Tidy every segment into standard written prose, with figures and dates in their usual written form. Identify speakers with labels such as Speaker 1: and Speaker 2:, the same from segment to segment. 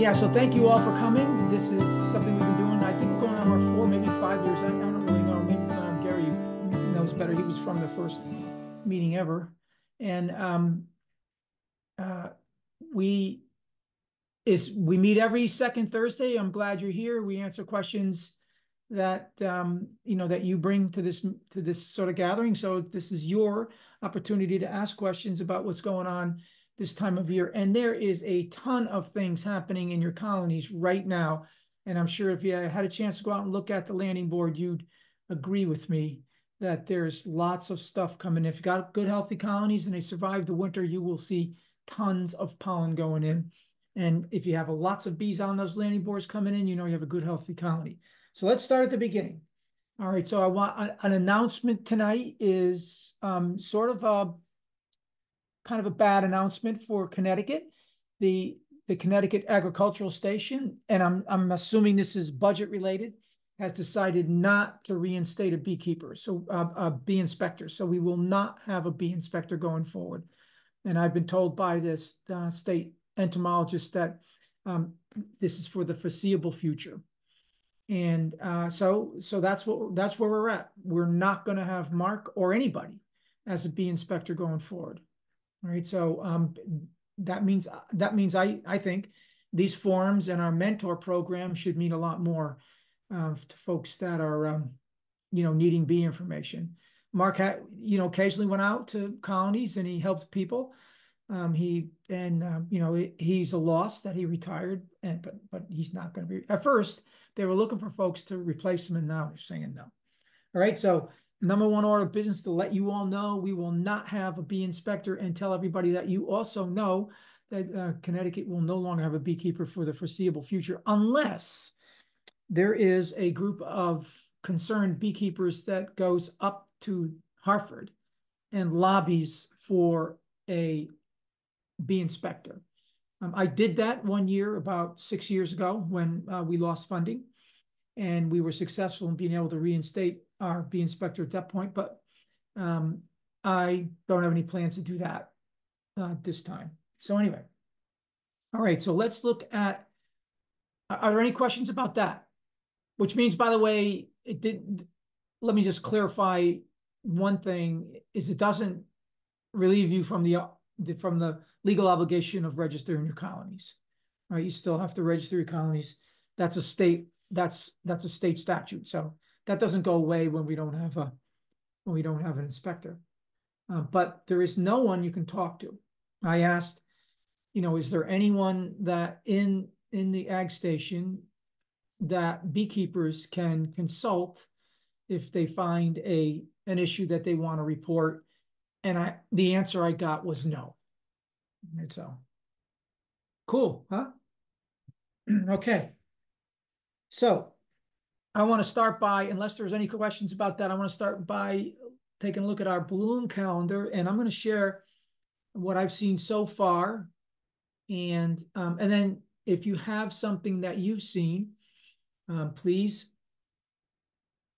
Speaker 1: Yeah, so thank you all for coming. This is something we've been doing. I think we're going on our 4, maybe 5 years. I don't really know. Maybe Gary knows better. He was from the first meeting ever. And uh, we we meet every second Thursday. I'm glad you're here. We answer questions that that you bring to this sort of gathering. So this is your opportunity to ask questions about what's going on this time of year. And there is a ton of things happening in your colonies right now. And I'm sure if you had a chance to go out and look at the landing board, you'd agree with me that there's lots of stuff coming. If you got good, healthy colonies and they survive the winter, you will see tons of pollen going in. And if you have lots of bees on those landing boards coming in, you know you have a good, healthy colony. So let's start at the beginning. All right, so I want an announcement tonight is sort of a kind of a bad announcement for Connecticut. The Connecticut Agricultural Station, and I'm assuming this is budget related, has decided not to reinstate a beekeeper, so a bee inspector. So we will not have a bee inspector going forward. And I've been told by this state entomologist that this is for the foreseeable future. And so that's where we're at. We're not going to have Mark or anybody as a bee inspector going forward. All right. So that means I think these forums and our mentor program should mean a lot more to folks that are needing bee information. Mark occasionally went out to colonies and he helped people. He's a loss that he retired, but he's not going to be. At first, they were looking for folks to replace him, and now they're saying no. All right, so number one order of business to let you all know we will not have a bee inspector, and tell everybody that you also know that Connecticut will no longer have a beekeeper for the foreseeable future unless there is a group of concerned beekeepers that goes up to Hartford and lobbies for a bee inspector. I did that one year about 6 years ago when we lost funding, and we were successful in being able to reinstate our bee inspector at that point. But I don't have any plans to do that this time. So anyway, all right. So let's look at. Are there any questions about that? Which means, by the way, it didn't. Let me just clarify one thing: is it doesn't relieve you from the legal obligation of registering your colonies. Right? You still have to register your colonies. That's a state statute. So that doesn't go away when we don't have an inspector. But there is no one you can talk to. I asked, is there anyone that in the ag station that beekeepers can consult if they find an issue that they want to report? And the answer I got was no. And so, cool, huh? Okay. So I want to start by, unless there's any questions about that, I want to start by taking a look at our bloom calendar, and I'm going to share what I've seen so far. And then if you have something that you've seen, please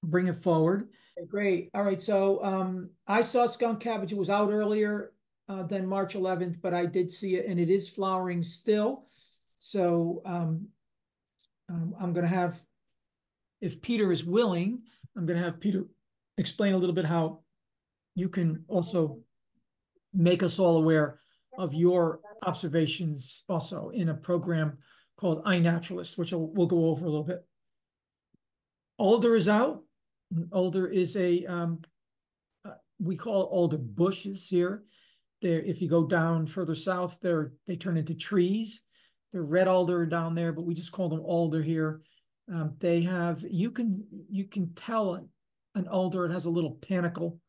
Speaker 1: bring it forward. Okay, great. All right. So I saw skunk cabbage. It was out earlier than March 11th, but I did see it, and it is flowering still. So I'm going to have, if Peter is willing, I'm going to have Peter explain a little bit how you can also make us all aware of your observations also in a program called iNaturalist, which we'll go over a little bit. Alder is out. Alder is we call it alder bushes here. If you go down further south, they turn into trees. They're red alder down there, but we just call them alder here. You can tell an alder, it has a little panicle.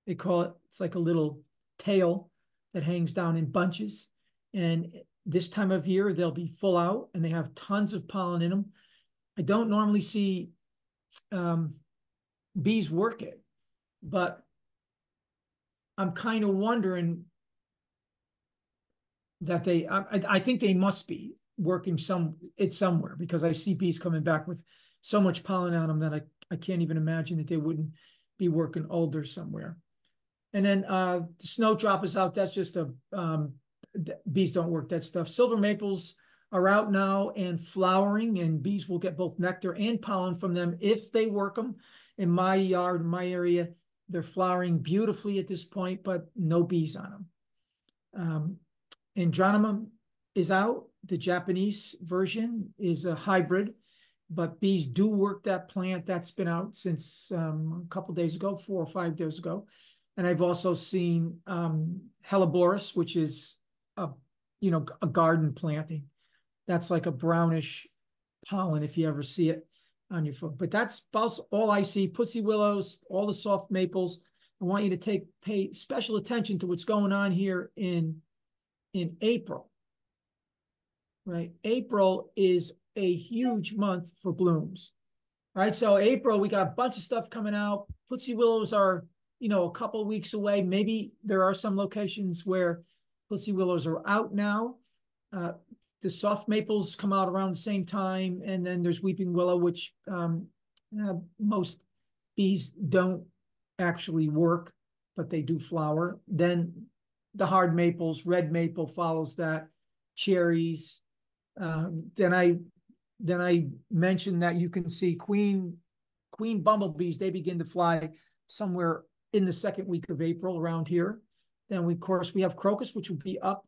Speaker 1: They call it, it's like a little tail that hangs down in bunches. And this time of year, they'll be full out and they have tons of pollen in them. I don't normally see bees work it, but I'm kind of wondering that I think they must be working somewhere, because I see bees coming back with so much pollen on them that I can't even imagine that they wouldn't be working alder somewhere. And then the snowdrop is out. That's just bees don't work that stuff. Silver maples are out now and flowering, and bees will get both nectar and pollen from them if they work them. In my yard, in my area, they're flowering beautifully at this point, but no bees on them. Andronymum is out. The Japanese version is a hybrid, but bees do work that plant. That's been out since a couple days ago, 4 or 5 days ago. And I've also seen Helleborus, which is a garden planting. That's like a brownish pollen if you ever see it on your foot. But that's all I see. Pussy willows, all the soft maples. I want you to pay special attention to what's going on here in April. Right? April is a huge month for blooms. Right? So April, we got a bunch of stuff coming out. Pussy willows are, a couple of weeks away. Maybe there are some locations where pussy willows are out now. The soft maples come out around the same time, and then there's weeping willow, which most bees don't actually work, but they do flower. Then the hard maples, red maple follows that, cherries. Then I mentioned that you can see queen bumblebees. They begin to fly somewhere in the second week of April around here. Then of course we have crocus, which will be up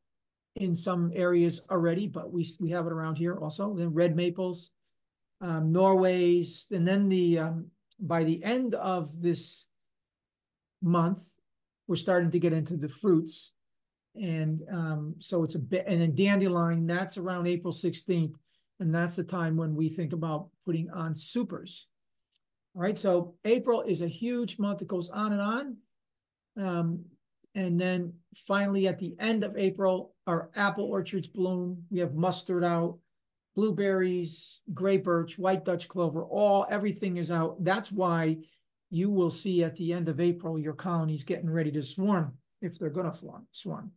Speaker 1: in some areas already, but we have it around here also. Then red maples, Norways, and then by the end of this month, we're starting to get into the fruits. And so it's a bit, and then dandelion, that's around April 16th. And that's the time when we think about putting on supers. All right, so April is a huge month. It goes on and on. And then finally at the end of April, our apple orchards bloom. We have mustard out, blueberries, gray birch, white Dutch clover, everything is out. That's why you will see at the end of April, your colonies getting ready to swarm, if they're going to swarm.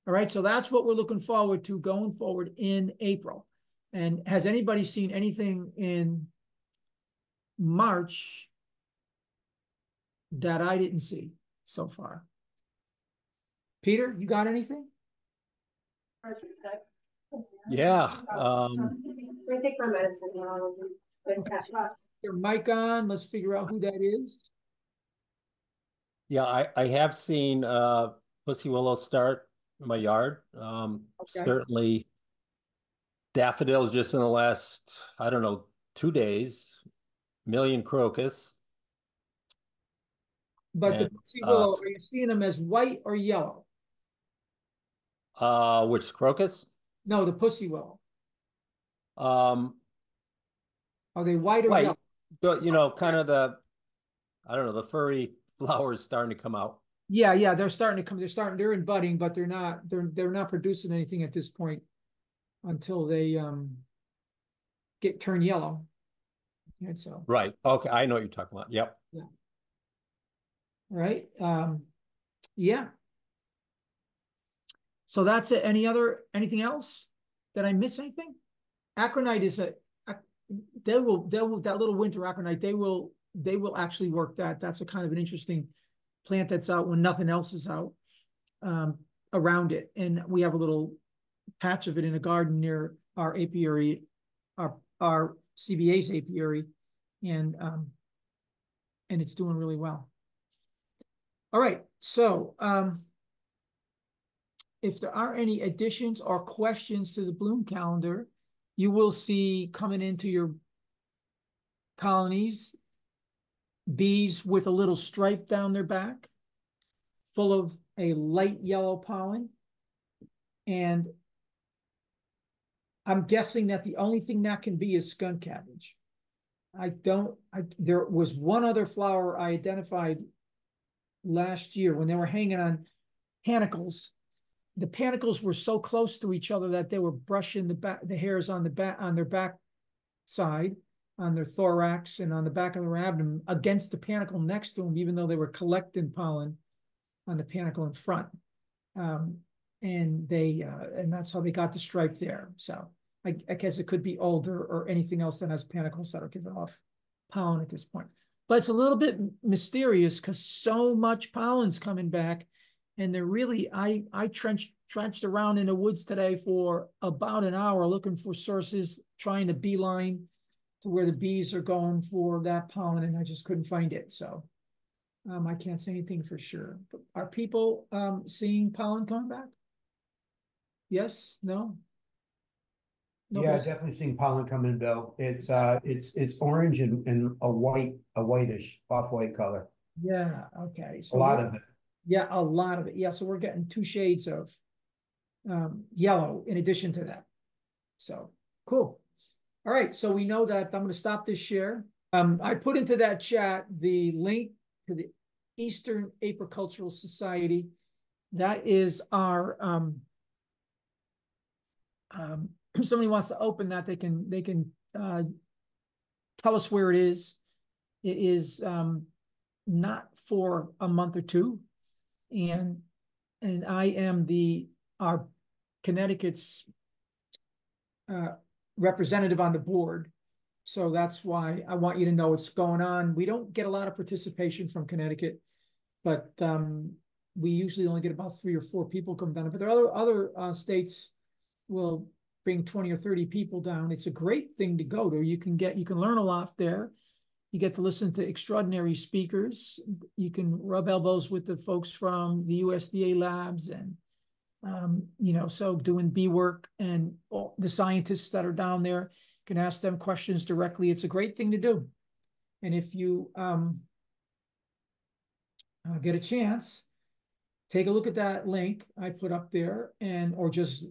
Speaker 1: All right, so that's what we're looking forward to going forward in April. And has anybody seen anything in March that I didn't see so far? Peter, you got anything?
Speaker 2: Yeah.
Speaker 3: We take my medicine now.
Speaker 1: Your mic on. Let's figure out who that is.
Speaker 2: Yeah, I have seen pussy willow start in my yard.
Speaker 1: Okay.
Speaker 2: Certainly daffodils just in the last, I don't know, 2 days, million crocus.
Speaker 1: But the
Speaker 2: And
Speaker 1: pussy willow, are you seeing them as white or yellow?
Speaker 2: which crocus?
Speaker 1: No, the pussy willow.
Speaker 2: Um,
Speaker 1: Are they white or
Speaker 2: White,
Speaker 1: yellow?
Speaker 2: kind of I don't know, the furry flowers starting to come out.
Speaker 1: Yeah, they're starting to come. They're in budding, but they're not producing anything at this point until they turn yellow. And so
Speaker 2: Right. Okay, I know what you're talking about. Yep.
Speaker 1: yeah. Right. Yeah. So that's it. Anything else? Did I miss anything? Acronite is that little winter acronite, they will actually work that. That's a kind of an interesting plant that's out when nothing else is out around it. And we have a little patch of it in a garden near our apiary, our CBA's apiary, and it's doing really well. All right, so if there are any additions or questions to the bloom calendar, you will see coming into your colonies bees with a little stripe down their back, full of a light yellow pollen. And I'm guessing that the only thing that can be is skunk cabbage. There was one other flower I identified last year when they were hanging on panicles. The panicles were so close to each other that they were brushing the hairs on their back side, on their thorax, and on the back of their abdomen against the panicle next to them, even though they were collecting pollen on the panicle in front. And that's how they got the stripe there. So I guess it could be alder or anything else that has panicles that are giving off pollen at this point. But it's a little bit mysterious because so much pollen's coming back, and they're really, I trench trudged around in the woods today for about an hour looking for sources, trying to beeline to where the bees are going for that pollen, and I just couldn't find it. So I can't say anything for sure. But are people seeing pollen coming back? Yes? No?
Speaker 4: Yeah, definitely seeing pollen coming, Bill. It's orange and a whitish, off-white color.
Speaker 1: Yeah, okay.
Speaker 4: A lot of it.
Speaker 1: Yeah, a lot of it. Yeah, so we're getting 2 shades of yellow in addition to that. So cool. All right, so we know that I'm going to stop this share. I put into that chat the link to the Eastern Apicultural Society. That is our if somebody wants to open that, they can tell us where it is. It is not for a month or two, and I am our Connecticut's representative on the board. So that's why I want you to know what's going on. We don't get a lot of participation from Connecticut, but we usually only get about 3 or 4 people come down. But there are other states will bring 20 or 30 people down. It's a great thing to go to. You can learn a lot there. You get to listen to extraordinary speakers. You can rub elbows with the folks from the USDA labs and so doing bee work, and all the scientists that are down there can ask them questions directly. It's a great thing to do. And if you get a chance, take a look at that link I put up there, or just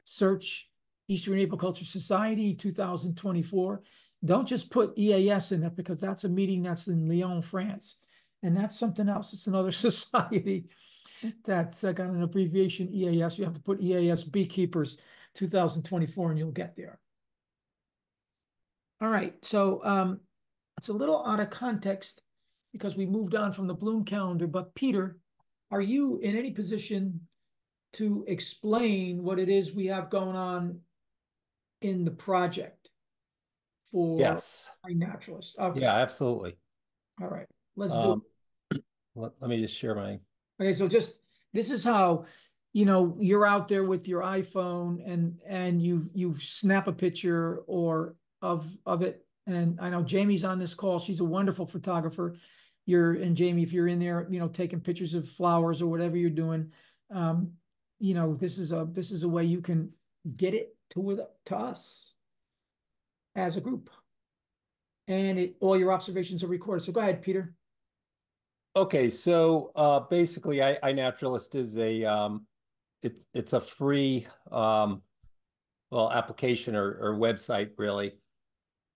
Speaker 1: search Eastern Apiculture Society 2024. Don't just put EAS in it, because that's a meeting that's in Lyon, France. And that's something else. It's another society that's got an abbreviation EAS. You have to put EAS Beekeepers 2024 and you'll get there. All right, so it's a little out of context because we moved on from the bloom calendar, but Peter, are you in any position to explain what it is we have going on in the project for
Speaker 2: Yes.
Speaker 1: iNaturalist? Okay.
Speaker 2: Yeah, absolutely.
Speaker 1: All right, let's do it.
Speaker 2: Let me just share my.
Speaker 1: Okay, so this is how, you're out there with your iPhone and you snap a picture of it. And I know Jamie's on this call. She's a wonderful photographer. Jamie, if you're in there, taking pictures of flowers or whatever you're doing, this is a way you can get it to us as a group. And all your observations are recorded. So go ahead, Peter.
Speaker 2: Okay, so basically, iNaturalist is it's a free application or website really,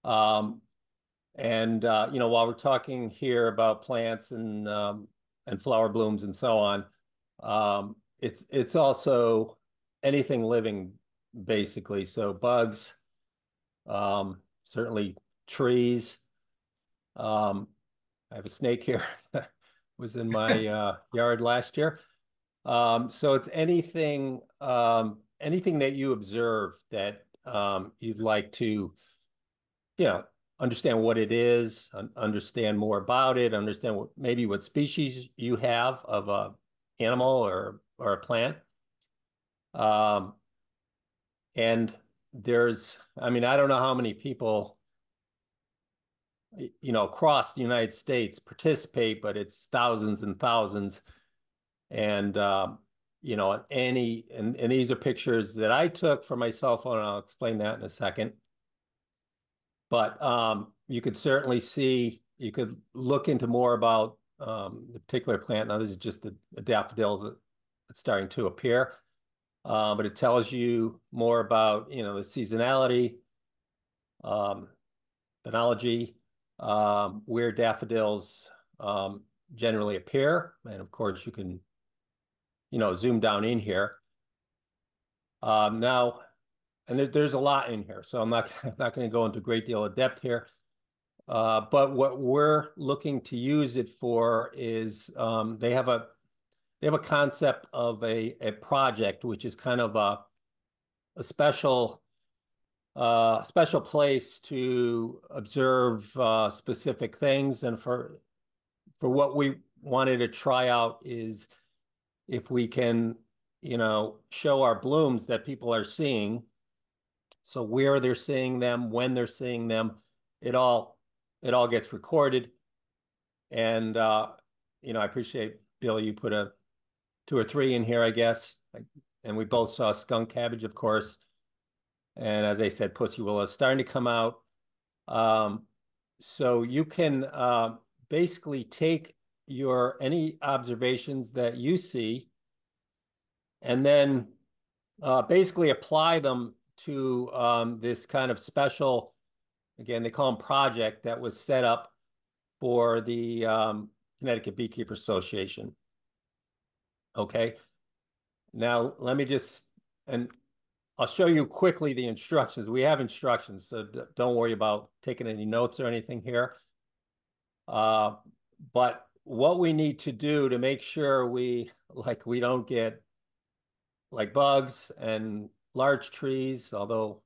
Speaker 2: and while we're talking here about plants and flower blooms and so on, it's also anything living basically. So bugs, certainly trees. I have a snake here that was in my yard last year. So it's anything that you observe that you'd like to, understand what it is, understand more about it, understand what species you have of a animal or a plant. And I don't know how many people across the United States participate, but it's thousands and thousands. And, and these are pictures that I took from my cell phone. And I'll explain that in a second. But you could certainly you could look into more about the particular plant. Now, this is just the daffodils that's starting to appear. But it tells you more about, the seasonality, phenology, where daffodils generally appear. And of course, you can, zoom down in here. Now, and there's a lot in here, so I'm not going to go into a great deal of depth here. But what we're looking to use it for is they have a concept of a project, which is kind of a special place to observe specific things. And for what we wanted to try out is if we can, show our blooms that people are seeing, so where they're seeing them, when they're seeing them, it all gets recorded. And I appreciate, Bill, you put a 2 or 3 in here, I guess. And we both saw skunk cabbage, of course. And as I said, pussy willow is starting to come out. So you can basically take any observations that you see and then basically apply them to this kind of special, again, they call them project, that was set up for the Connecticut Beekeeper Association. Okay. Now let me and I'll show you quickly the instructions. We have instructions, so don't worry about taking any notes or anything here. But what we need to do to make sure we don't get like bugs and large trees, although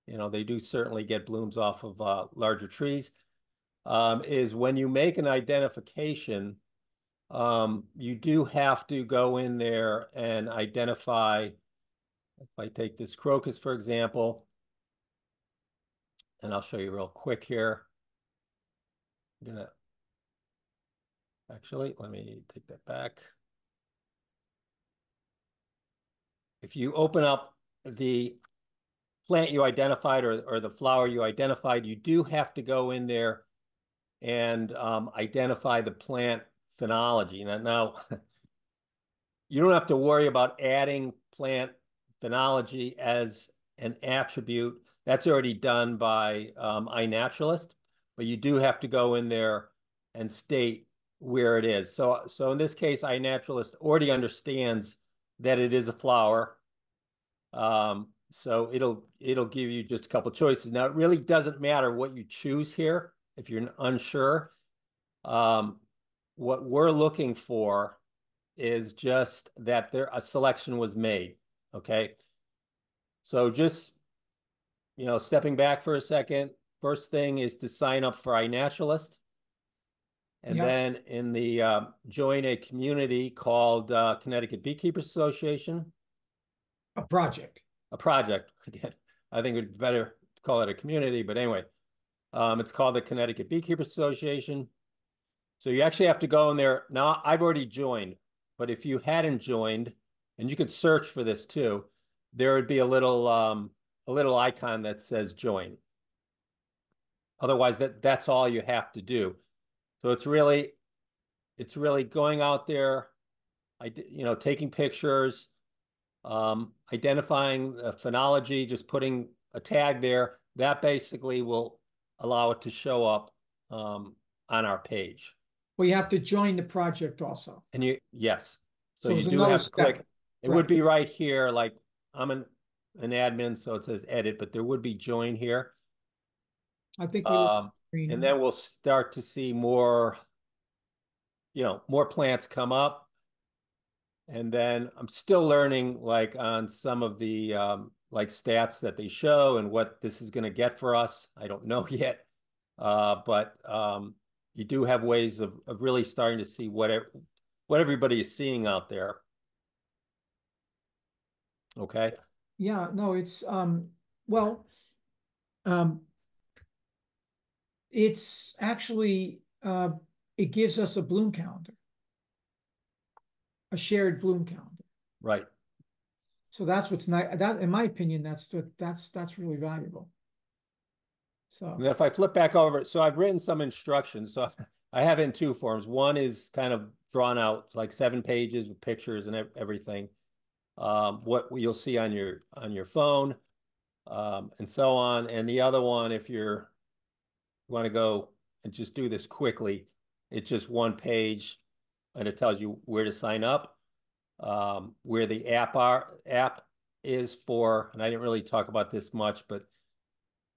Speaker 2: they do certainly get blooms off of larger trees, is when you make an identification, you do have to go in there and identify. If I take this crocus, for example, and I'll show you real quick here. Actually, let me take that back. If you open up the plant you identified or the flower you identified, you do have to go in there and identify the plant phenology. Now, you don't have to worry about adding plant phenology as an attribute. That's already done by iNaturalist, but you do have to go in there and state where it is. So in this case, iNaturalist already understands that it is a flower. So it'll give you just a couple choices. Now, it really doesn't matter what you choose here if you're unsure. What we're looking for is just that a selection was made. Okay. So just, stepping back for a second, first thing is to sign up for iNaturalist. And then in the join a community called Connecticut Beekeepers Association.
Speaker 1: A project.
Speaker 2: Again, I think it'd be better to call it a community, but anyway, it's called the Connecticut Beekeepers Association. So you actually have to go in there. Now, I've already joined, but if you hadn't joined, and you could search for this too, there would be a little icon that says join. Otherwise, that's all you have to do. So it's really going out there, taking pictures, identifying the phenology, just putting a tag there. That basically will allow it to show up on our page.
Speaker 1: Well, you have to join the project also.
Speaker 2: And yes. So you
Speaker 1: there's
Speaker 2: do have to
Speaker 1: step.
Speaker 2: click. It would be right here, like I'm an admin, so it says edit, but there would be join here.
Speaker 1: I think
Speaker 2: and then we'll start to see more, more plants come up. And then I'm still learning like on some of the like stats that they show and what this is going to get for us. I don't know yet. But you do have ways of really starting to see what everybody is seeing out there. Okay.
Speaker 1: Yeah, no, it's it's actually it gives us a bloom calendar, a shared bloom calendar.
Speaker 2: Right.
Speaker 1: So that's what's nice. That, in my opinion, that's really valuable. So
Speaker 2: and if I flip back over, so I've written some instructions. So I have it in 2 forms. One is kind of drawn out, like 7 pages with pictures and everything. What you'll see on your phone, and so on. And the other one, if you want to go and just do this quickly, it's just 1 page, and it tells you where to sign up, where the app is for. And I didn't really talk about this much, but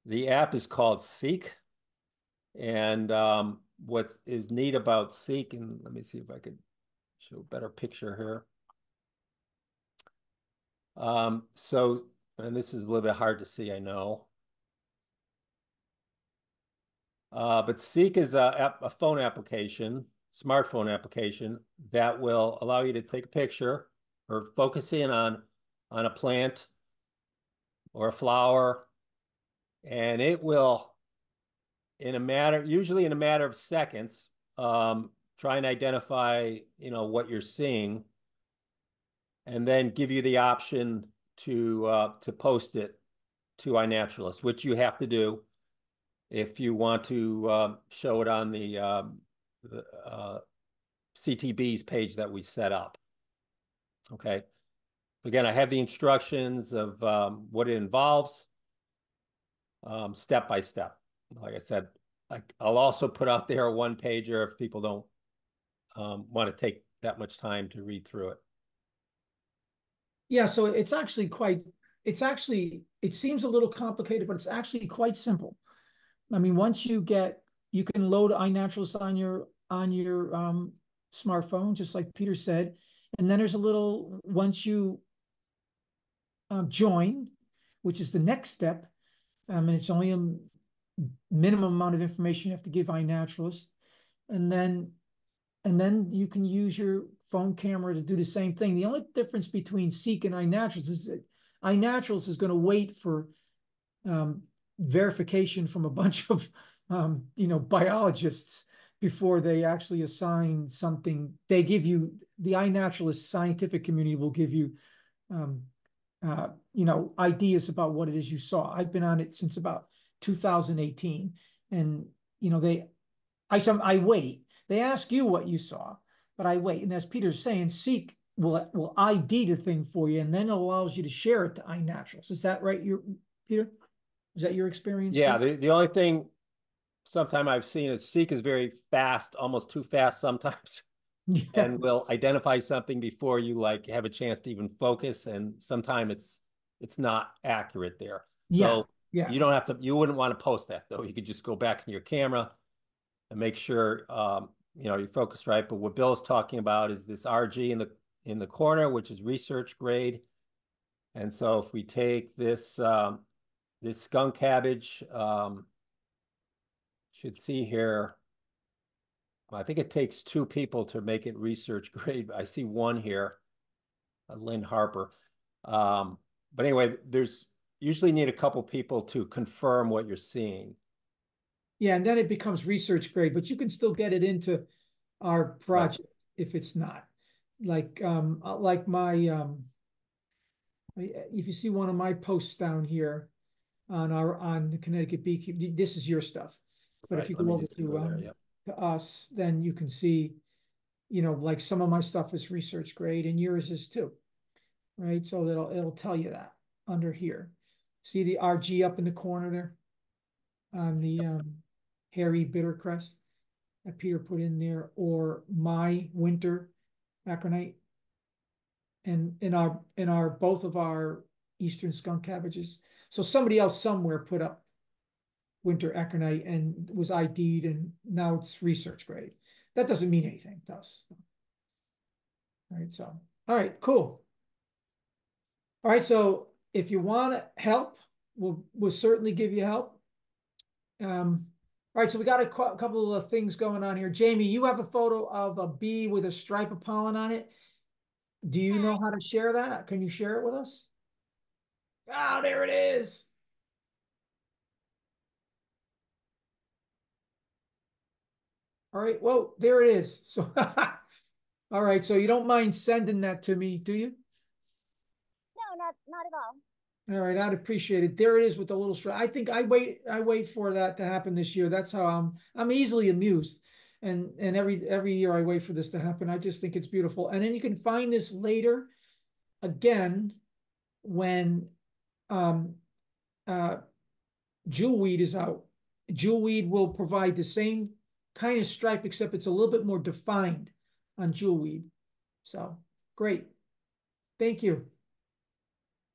Speaker 2: the app is called Seek. And what is neat about Seek, and let me see if I could show a better picture here. So, and this is a little bit hard to see, I know. But Seek is a phone application, smartphone application that will allow you to take a picture or focus in on a plant or a flower, and it will, usually in a matter of seconds, try and identify, what you're seeing, and then give you the option to post it to iNaturalist, which you have to do if you want to show it on the CTB's page that we set up. Okay. Again, I have the instructions of what it involves, step by step. Like I said, I'll also put out there a one pager if people don't want to take that much time to read through it.
Speaker 1: Yeah, so it seems a little complicated, but it's actually quite simple. I mean, you can load iNaturalist on your smartphone, just like Peter said. And then there's once you join, which is the next step, and it's only a minimum amount of information you have to give iNaturalist. And then you can use your phone camera to do the same thing. The only difference between Seek and iNaturalist is that iNaturalist is going to wait for verification from a bunch of biologists before they actually assign something. They give you, the iNaturalist scientific community will give you ideas about what it is you saw. I've been on it since about 2018, and I wait. They ask you what you saw, but I wait. And as Peter's saying, Seek will ID the thing for you, and then it allows you to share it to iNaturalist. Is that right, Peter? Is that your experience?
Speaker 2: Yeah, the only thing sometime I've seen is Seek is very fast, almost too fast sometimes,
Speaker 1: Yeah.
Speaker 2: and will identify something before you have a chance to even focus, and sometimes it's not accurate there. So
Speaker 1: yeah.
Speaker 2: you wouldn't want to post that though. You could just go back in your camera and make sure you're focused right. But what Bill's talking about is this RG in the corner, which is research grade. And so if we take this this skunk cabbage, should see here, I think it takes 2 people to make it research grade. I see one here, Lynn Harper. But anyway, there's usually need a couple people to confirm what you're seeing.
Speaker 1: Yeah, and then it becomes research grade, but you can still get it into our project if it's not. Like if you see one of my posts down here on the Connecticut Beekeeper, this is your stuff. But if you go over to us, then you can see, like some of my stuff is research grade and yours is too, right? So it'll tell you that under here. See the RG up in the corner there on the hairy bittercrest that Peter put in there, or my winter acronite, and in our both of our eastern skunk cabbages. So somebody else somewhere put up winter acronite and was ID'd, and now it's research grade. That doesn't mean anything to us. All right, so all right, cool. All right, so if you want help, we'll certainly give you help. All right, so we got a couple of things going on here. Jamie, you have a photo of a bee with a stripe of pollen on it. Do you know how to share that? Can you share it with us? Oh, there it is. All right, well, there it is. So, all right, so you don't mind sending that to me, do you?
Speaker 3: No, not at all.
Speaker 1: All right, I'd appreciate it. There it is with the little stripe. I think I wait for that to happen this year. That's how I'm easily amused. And every year I wait for this to happen. I just think it's beautiful. And then you can find this later again when jewelweed is out. Jewelweed will provide the same kind of stripe, except it's a little bit more defined on jewelweed. So great. Thank you.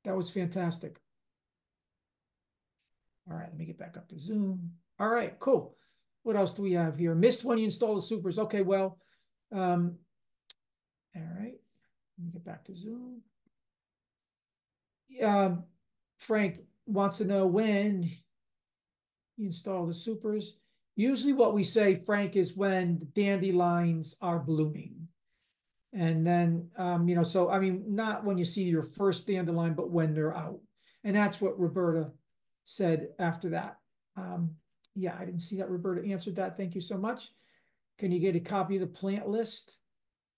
Speaker 1: That was fantastic. All right, let me get back up to Zoom. All right, cool. What else do we have here? Missed when you install the supers. Okay, well, all right. Let me get back to Zoom. Frank wants to know when you install the supers. Usually what we say, Frank, is when the dandelions are blooming. And then, so, I mean, not when you see your first dandelion, but when they're out. And that's what Roberta said after that. Yeah, I didn't see that Roberta answered that. Thank you so much. Can you get a copy of the plant list?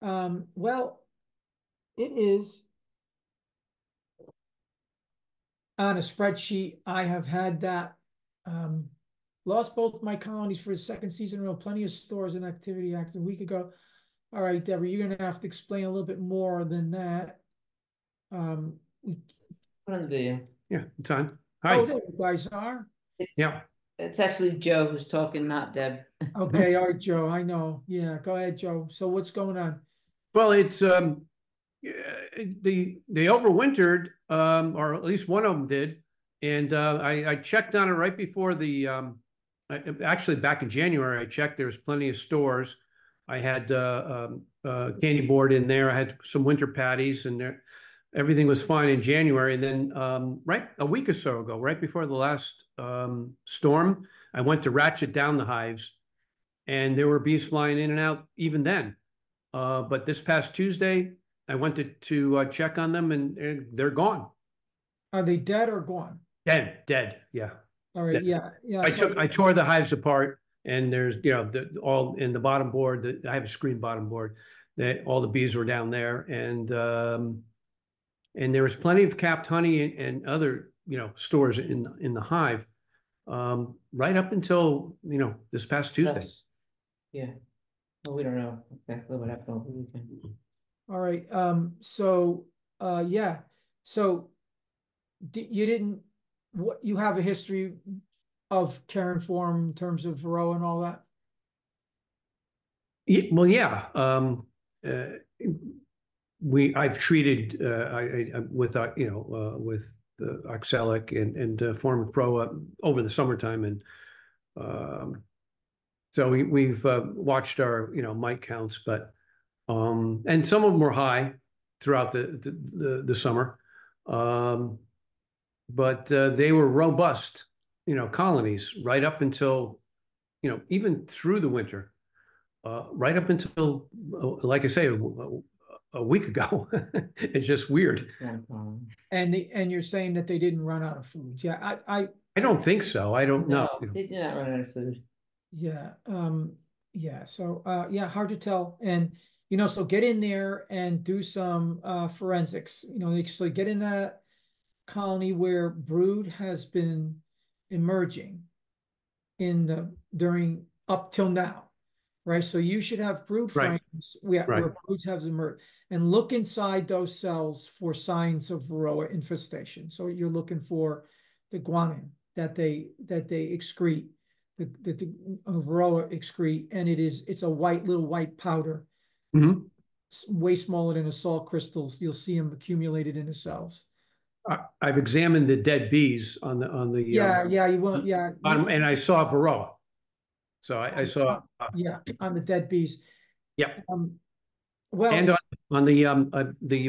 Speaker 1: Well, it is on a spreadsheet. I have had that. Lost both my colonies for the second season in a row. Plenty of stores and activity active a week ago. All right, Deborah, you're gonna have to explain a little bit more than that.
Speaker 5: Put on the video.
Speaker 6: Yeah, it's on. Hi.
Speaker 1: Oh, there you guys are.
Speaker 6: Yeah.
Speaker 5: It's actually Joe who's talking, not Deb.
Speaker 1: Okay, all right, Joe. I know. Yeah, go ahead, Joe. So what's going on?
Speaker 6: Well, it's they overwintered, or at least one of them did, and I checked on it right before the actually back in January. I checked. There was plenty of stores. I had candy board in there. I had some winter patties, and there everything was fine in January. And then right a week or so ago, right before the last storm, I went to ratchet down the hives, and there were bees flying in and out even then. But this past Tuesday, I went to check on them, and they're gone.
Speaker 1: Are they dead or gone?
Speaker 6: Dead. Yeah.
Speaker 1: All right.
Speaker 6: Dead.
Speaker 1: Yeah.
Speaker 6: I tore the hives apart, and there's all in the bottom board. I have a screen bottom board. All the bees were down there, and there was plenty of capped honey and other stores in the hive, right up until this past Tuesday.
Speaker 5: Yeah. Well, we don't know exactly what happened over the weekend.
Speaker 1: All right. Yeah. So you didn't. What you have a history of caring for them in terms of varroa and all that?
Speaker 6: Well, yeah. I've treated with with the oxalic and form varroa over the summertime, and so we've watched our mite counts, but and some of them were high throughout the summer, but they were robust colonies right up until even through the winter, right up until like I say a week ago. It's just weird.
Speaker 1: And you're saying that they didn't run out of food. Yeah,
Speaker 6: I don't think so. I don't know.
Speaker 5: They did not run out of food.
Speaker 1: Yeah. Yeah. So hard to tell. And so get in there and do some forensics. Actually get in that colony where brood has been emerging during up till now. Right. So you should have brood frames where broods have emerged, and look inside those cells for signs of varroa infestation. So you're looking for the guanin that they excrete, the varroa excrete, and it's a little white powder, way smaller than a salt crystals. You'll see them accumulated in the cells.
Speaker 6: I've examined the dead bees on the
Speaker 1: you won't
Speaker 6: and I saw varroa. So I saw
Speaker 1: on the dead bees.
Speaker 6: Yep.
Speaker 1: Well,
Speaker 6: and on the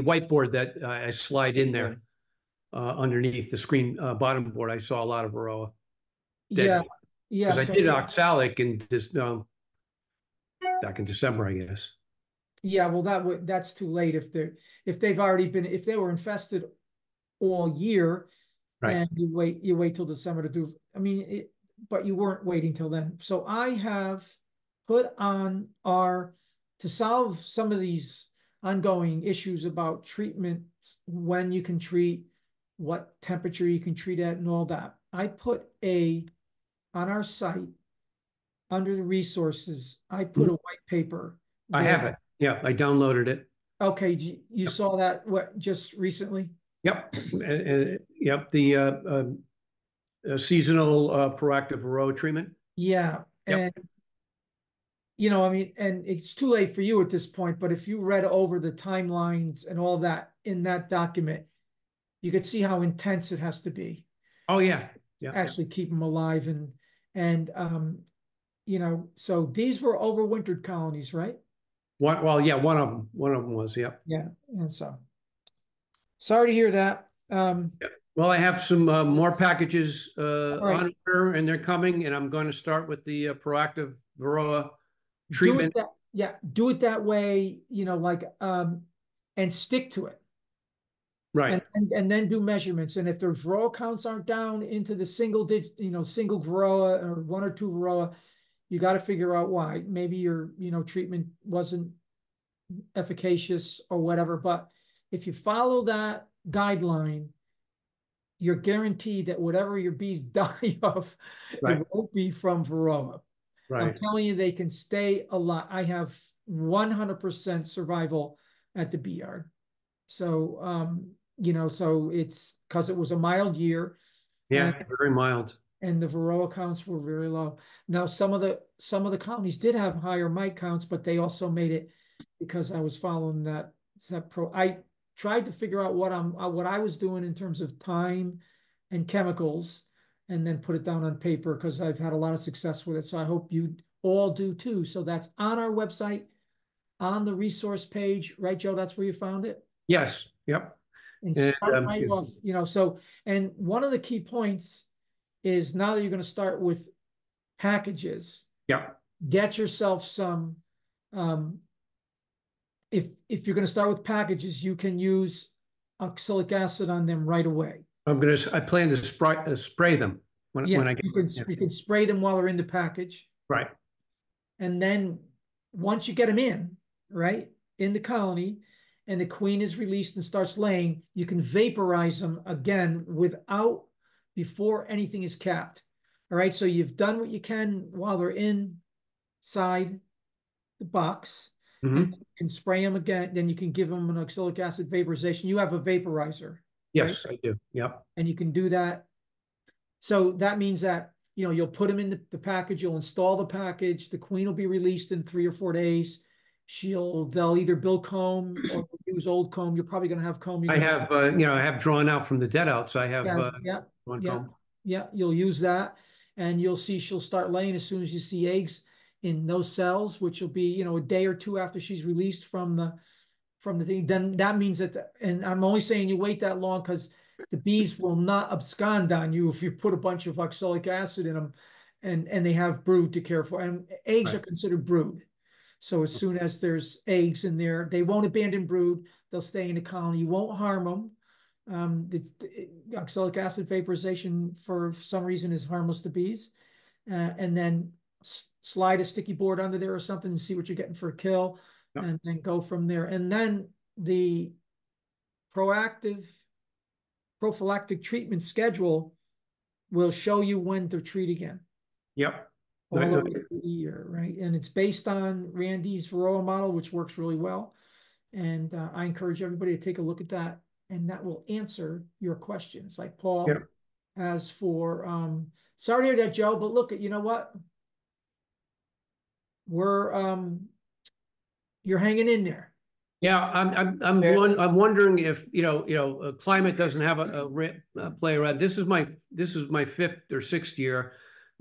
Speaker 6: whiteboard that I slide in there underneath the screen bottom board, I saw a lot of varroa.
Speaker 1: Yeah.
Speaker 6: Because I did oxalic in this back in December, I guess.
Speaker 1: Yeah, well, that's too late if they were infested all year, and you wait till December to do. I mean, but you weren't waiting till then. So I have put on to solve some of these ongoing issues about treatments, when you can treat, what temperature you can treat at, and all that. I put on our site under the resources, I put a white paper.
Speaker 6: I have it. Yeah, I downloaded it.
Speaker 1: Okay, you saw that just recently?
Speaker 6: Yep. Yep. The seasonal proactive varroa treatment.
Speaker 1: Yeah. Yep. And I mean, and it's too late for you at this point, but if you read over the timelines and all that in that document, you could see how intense it has to be.
Speaker 6: Oh yeah.
Speaker 1: Actually keep them alive, and so these were overwintered colonies, right?
Speaker 6: One of them was, yep.
Speaker 1: Yeah. And so sorry to hear that.
Speaker 6: Well, Well, I have some more packages
Speaker 1: right.
Speaker 6: on order, and they're coming, and I'm going to start with the proactive Varroa
Speaker 1: Do
Speaker 6: treatment.
Speaker 1: it that, yeah, do it that way, like, and stick to it.
Speaker 6: Right.
Speaker 1: And then do measurements. And if the Varroa counts aren't down into the single digit, single Varroa or 1 or 2 Varroa, you got to figure out why. Maybe your, treatment wasn't efficacious or whatever. But if you follow that guideline, you're guaranteed that whatever your bees die of,
Speaker 6: Right.
Speaker 1: it won't be from Varroa. I'm
Speaker 6: Right.
Speaker 1: telling you, they can stay alive. I have 100% survival at the bee yard. So, so it's because it was a mild year.
Speaker 6: Yeah,
Speaker 1: and,
Speaker 6: very mild.
Speaker 1: and the Varroa counts were very low. Now, some of the colonies did have higher mite counts, but they also made it because I was following that I tried to figure out what I was doing in terms of time and chemicals, and then put it down on paper because I've had a lot of success with it. So I hope you all do too. So that's on our website, on the resource page, right, Joe? That's where you found it.
Speaker 6: Yes. Yep.
Speaker 1: And
Speaker 6: And,
Speaker 1: start right off, so, and one of the key points is now that you're going to start with packages,
Speaker 6: yeah.
Speaker 1: get yourself some, if you're going to start with packages, you can use oxalic acid on them right away.
Speaker 6: I plan to spray them when I get.
Speaker 1: You can spray them while they're in the package.
Speaker 6: Right.
Speaker 1: And then once you get them in, right, in the colony, and the queen is released and starts laying, you can vaporize them again before anything is capped. All right, so you've done what you can while they're inside the box, and you can spray them again. Then you can give them an oxalic acid vaporization. You have a vaporizer.
Speaker 6: Yes,
Speaker 1: right?
Speaker 6: I do. Yep.
Speaker 1: And you can do that. So that means that, you'll put them in the package, you'll install the package, the queen will be released in 3 or 4 days. They'll either build comb or use old comb. You're probably going to have comb.
Speaker 6: I have drawn out from the dead out, so I have one comb.
Speaker 1: Yeah, you'll use that, and you'll see she'll start laying as soon as you see eggs in those cells, which will be, a day or 2 after she's released from the thing. Then that means that, and I'm only saying you wait that long because the bees will not abscond on you if you put a bunch of oxalic acid in them, and they have brood to care for. And eggs are considered brood. So as soon as there's eggs in there, they won't abandon brood. They'll stay in the colony. You won't harm them. Oxalic acid vaporization for some reason is harmless to bees. And then slide a sticky board under there or something and see what you're getting for a kill, and then go from there. And then the prophylactic treatment schedule will show you when to treat again.
Speaker 6: Yep.
Speaker 1: All the way through the year, right? And it's based on Randy's Varroa model, which works really well. And I encourage everybody to take a look at that, and that will answer your questions. Like Paul has for, sorry to hear that, Joe, but look, you know what? You're hanging in there.
Speaker 6: Yeah, I'm wondering if climate doesn't have a play around. This is my 5th or 6th year.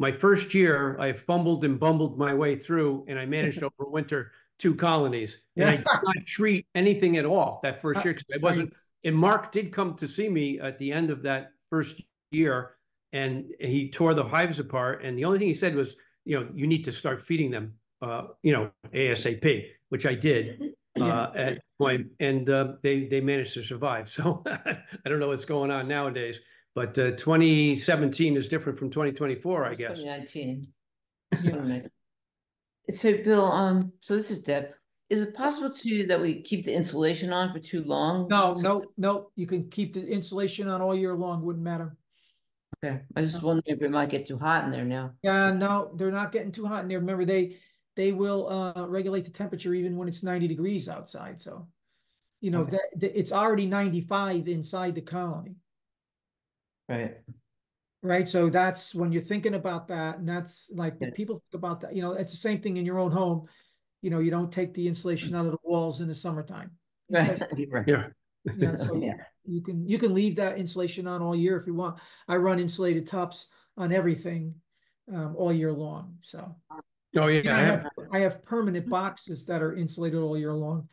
Speaker 6: My first year, I fumbled and bumbled my way through, and I managed to overwinter 2 colonies. And I did not treat anything at all that first year because I wasn't. And Mark did come to see me at the end of that first year, and he tore the hives apart. And the only thing he said was, you need to start feeding them, ASAP, which I did. At point, and they managed to survive. So I don't know what's going on nowadays, but 2017 is different from 2024, I guess.
Speaker 5: 2019. So Bill, so this is Deb. Is it possible that we keep the insulation on for too long?
Speaker 1: No. You can keep the insulation on all year long. Wouldn't matter.
Speaker 5: Okay. I just wondering if it might get too hot in there now.
Speaker 1: Yeah, no, they're not getting too hot in there. Remember, they will regulate the temperature even when it's 90 degrees outside. So, it's already 95 inside the colony. Right. So that's when you're thinking about that. And that's like when people think about that, it's the same thing in your own home. You don't take the insulation out of the walls in the summertime.
Speaker 5: Right.
Speaker 1: So you can leave that insulation on all year if you want. I run insulated tops on everything all year long. So. I have permanent boxes that are insulated all year long.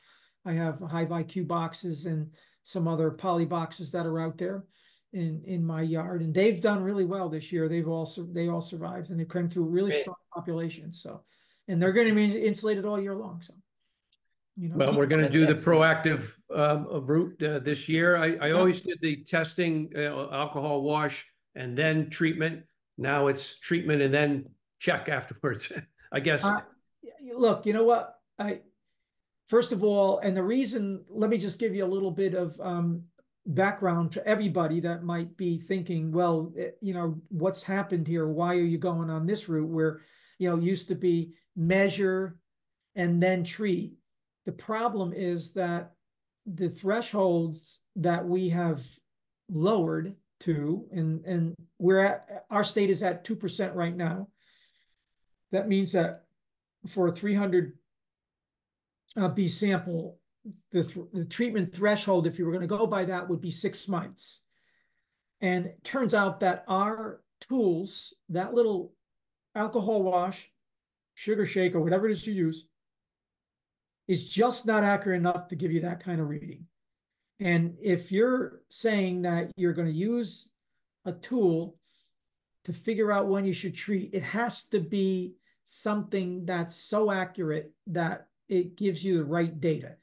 Speaker 1: I have Hive IQ boxes and some other poly boxes that are out there. in my yard, and they've done really well this year. They all survived, and they came through really
Speaker 5: Great.
Speaker 1: strong populations. So, and they're going to be insulated all year long. So, you know,
Speaker 6: Well, we're going to do the
Speaker 5: Excellent.
Speaker 6: proactive route this year. I always did the testing, alcohol wash, and then treatment. Now it's treatment and then check afterwards. I guess.
Speaker 1: Look, you know what? First of all, and the reason, let me just give you a little bit of background to everybody that might be thinking, well, you know, what's happened here? Why are you going on this route where, you know, used to be measure and then treat? The problem is that the thresholds that we have lowered to, and our state is at 2% right now. That means that for a 300 bee sample, the treatment threshold, if you were going to go by that, would be 6 mites. And it turns out that our tools, that little alcohol wash, sugar shake, or whatever it is you use, is just not accurate enough to give you that kind of reading. And if you're saying that you're going to use a tool to figure out when you should treat, it has to be something that's so accurate that it gives you the right data.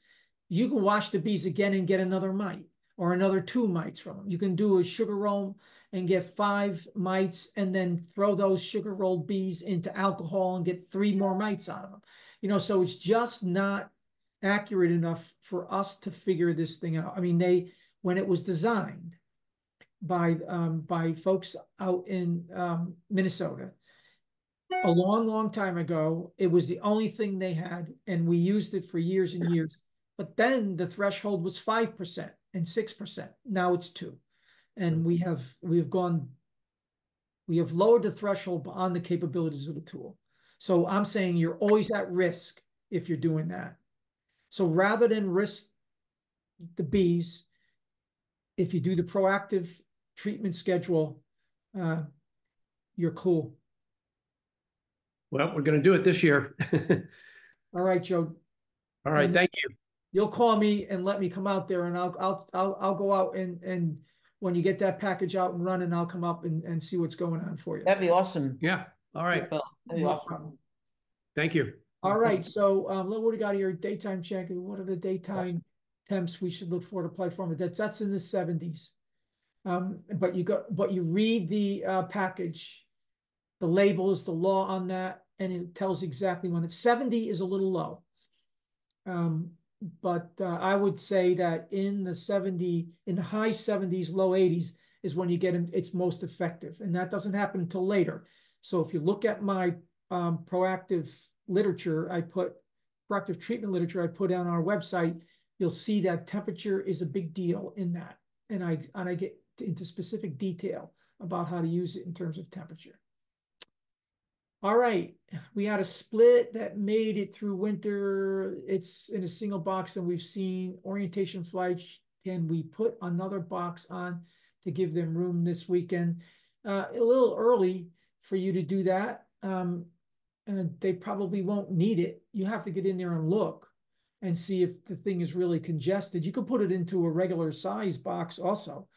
Speaker 1: You can wash the bees again and get another mite or another 2 mites from them. You can do a sugar roll and get 5 mites and then throw those sugar rolled bees into alcohol and get 3 more mites out of them. You know, so it's just not accurate enough for us to figure this thing out. I mean, when it was designed by folks out in Minnesota, a long time ago, it was the only thing they had, and we used it for years and years. But then the threshold was 5% and 6%. Now it's 2%, and we have lowered the threshold beyond the capabilities of the tool. So I'm saying you're always at risk if you're doing that. So rather than risk the bees, if you do the proactive treatment schedule, you're cool.
Speaker 6: Well, we're going to do it this year.
Speaker 1: All right, Joe.
Speaker 6: All right,
Speaker 1: And
Speaker 6: thank you.
Speaker 1: you'll call me and let me come out there, and I'll go out and when you get that package out and running, I'll come up and see what's going on for you.
Speaker 5: That'd be awesome.
Speaker 6: Yeah. All right.
Speaker 5: Well, that'd be
Speaker 1: No
Speaker 5: awesome.
Speaker 1: problem.
Speaker 6: Thank you.
Speaker 1: All right, so look what we got here. Daytime check. What are the daytime temps we should look for to apply for? That's in the 70s. But you read the package, the labels, the law on that, and it tells exactly when it's 70 is a little low. But I would say that in the high 70s, low 80s is when you get it's most effective, and that doesn't happen until later. So if you look at my proactive literature, proactive treatment literature I put on our website, you'll see that temperature is a big deal in that, and I get into specific detail about how to use it in terms of temperature. All right, we had a split that made it through winter. It's in a single box, and we've seen orientation flights. Can we put another box on to give them room this weekend? A little early for you to do that. And they probably won't need it. You have to get in there and look and see if the thing is really congested. You could put it into a regular size box also,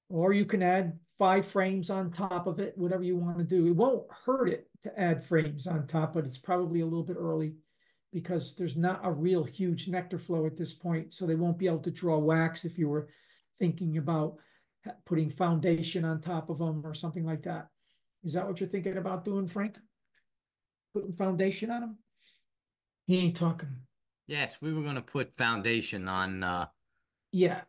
Speaker 1: or you can add 5 frames on top of it, whatever you want to do. It won't hurt it to add frames on top, but it's probably a little bit early because there's not a real huge nectar flow at this point. So they won't be able to draw wax if you were thinking about putting foundation on top of them or something like that. Is that what you're thinking about doing, Frank? Putting foundation on them? He ain't talking.
Speaker 7: Yes, we were going to put foundation on
Speaker 1: Yeah.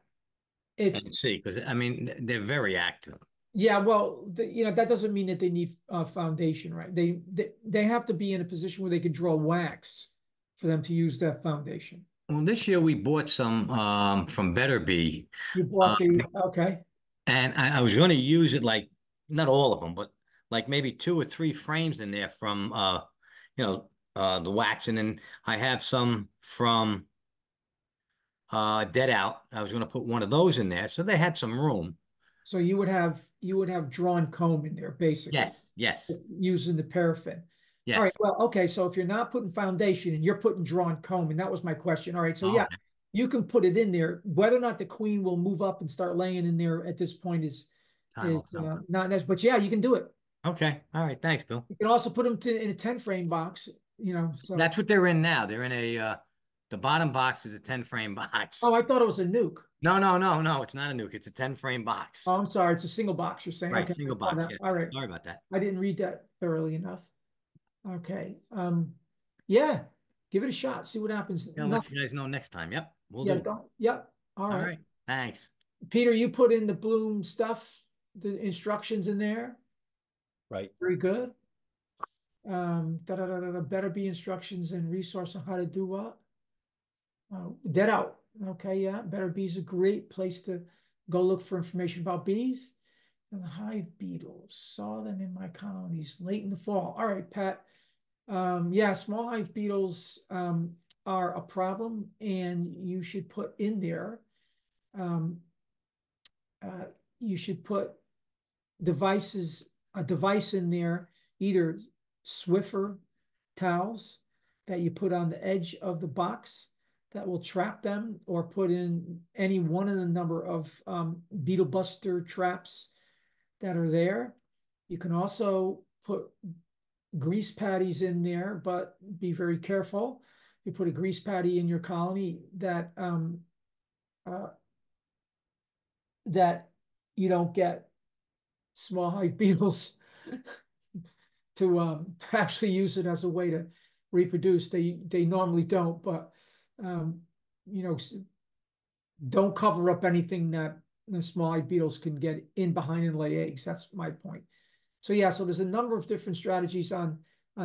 Speaker 7: and see, because I mean they're very active.
Speaker 1: Yeah, well, that doesn't mean that they need foundation, right? They have to be in a position where they can draw wax for them to use that foundation.
Speaker 7: Well, this year we bought some from Better Bee.
Speaker 1: You bought okay.
Speaker 7: And I was going to use it like not all of them, but like maybe 2 or 3 frames in there from the wax, and then I have some from Dead Out. I was going to put one of those in there, so they had some room.
Speaker 1: So you would have drawn comb in there, basically.
Speaker 7: Yes.
Speaker 1: Using the paraffin.
Speaker 7: Yes.
Speaker 1: All right. Well, okay. So if you're not putting foundation and you're putting drawn comb, and that was my question. All right. So yeah, you can put it in there. Whether or not the queen will move up and start laying in there at this point is
Speaker 7: Time will tell.
Speaker 1: not necessary. But yeah, you can do it.
Speaker 7: Okay, all right, thanks, Bill.
Speaker 1: You can also put them in a 10 frame box, you know. So
Speaker 7: That's what they're in now. They're in the bottom box is a 10 frame box.
Speaker 1: oh, I thought it was a nuke.
Speaker 7: No, no, no, no, it's not a nuke. It's a 10 frame box.
Speaker 1: Oh, I'm sorry, it's a single box. You're saying
Speaker 7: Right,
Speaker 1: okay,
Speaker 7: single box. Yeah.
Speaker 1: all right.
Speaker 7: Sorry about that.
Speaker 1: I didn't read that thoroughly enough. Okay. Yeah, give it a shot. See what happens.
Speaker 7: I'll let you guys know next time. Yep, we'll
Speaker 1: Yeah,
Speaker 7: do.
Speaker 1: yep. All
Speaker 7: All
Speaker 1: right.
Speaker 7: right, thanks.
Speaker 1: Peter, you put in the bloom stuff, the instructions in there.
Speaker 2: Right.
Speaker 1: Very good. Better be instructions and resource on how to do what. Dead out. Okay, yeah. Better Bee is a great place to go look for information about bees. And the hive beetles, saw them in my colonies late in the fall. All right, Pat. Yeah, small hive beetles are a problem, and you should put in there. You should put a device in there, either Swiffer towels that you put on the edge of the box that will trap them, or put in any one of the number of beetle buster traps that are there. You can also put grease patties in there, but be very careful. You put a grease patty in your colony that that you don't get small hive beetles to actually use it as a way to reproduce. They normally don't, but you know, don't cover up anything that the small hive beetles can get in behind and lay eggs. That's my point. So yeah, so there's a number of different strategies on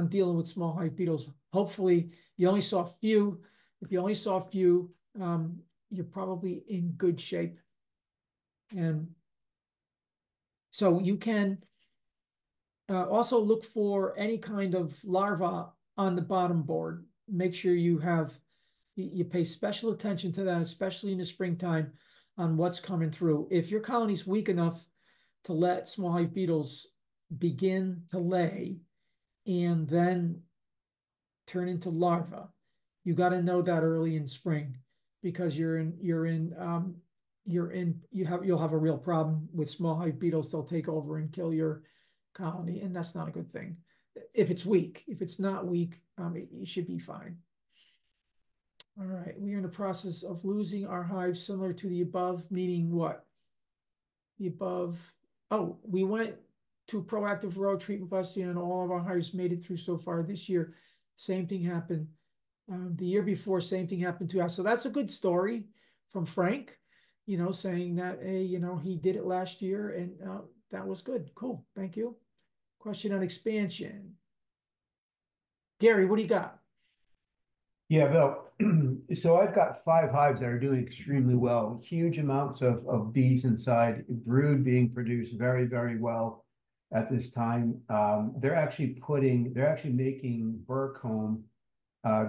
Speaker 1: dealing with small hive beetles. Hopefully you only saw a few. If you only saw a few, you're probably in good shape. And so you can also look for any kind of larva on the bottom board. Make sure you pay special attention to that, especially in the springtime, on what's coming through. If your colony's weak enough to let small hive beetles begin to lay and then turn into larvae, you got to know that early in spring, because you'll have a real problem with small hive beetles. They'll take over and kill your colony, and that's not a good thing. If it's weak, if it's not weak, you should be fine. All right, we are in the process of losing our hives similar to the above, meaning what? The above, oh, we went to proactive row treatment last year, and all of our hives made it through so far this year. Same thing happened. The year before, same thing happened to us. So that's a good story from Frank, you know, saying that, hey, you know, he did it last year, and that was good. Cool, thank you. Question on expansion. Gary, what do you got?
Speaker 4: Yeah, Bill. So I've got 5 hives that are doing extremely well. Huge amounts of bees inside, brood being produced very, very well at this time. They're actually making burr comb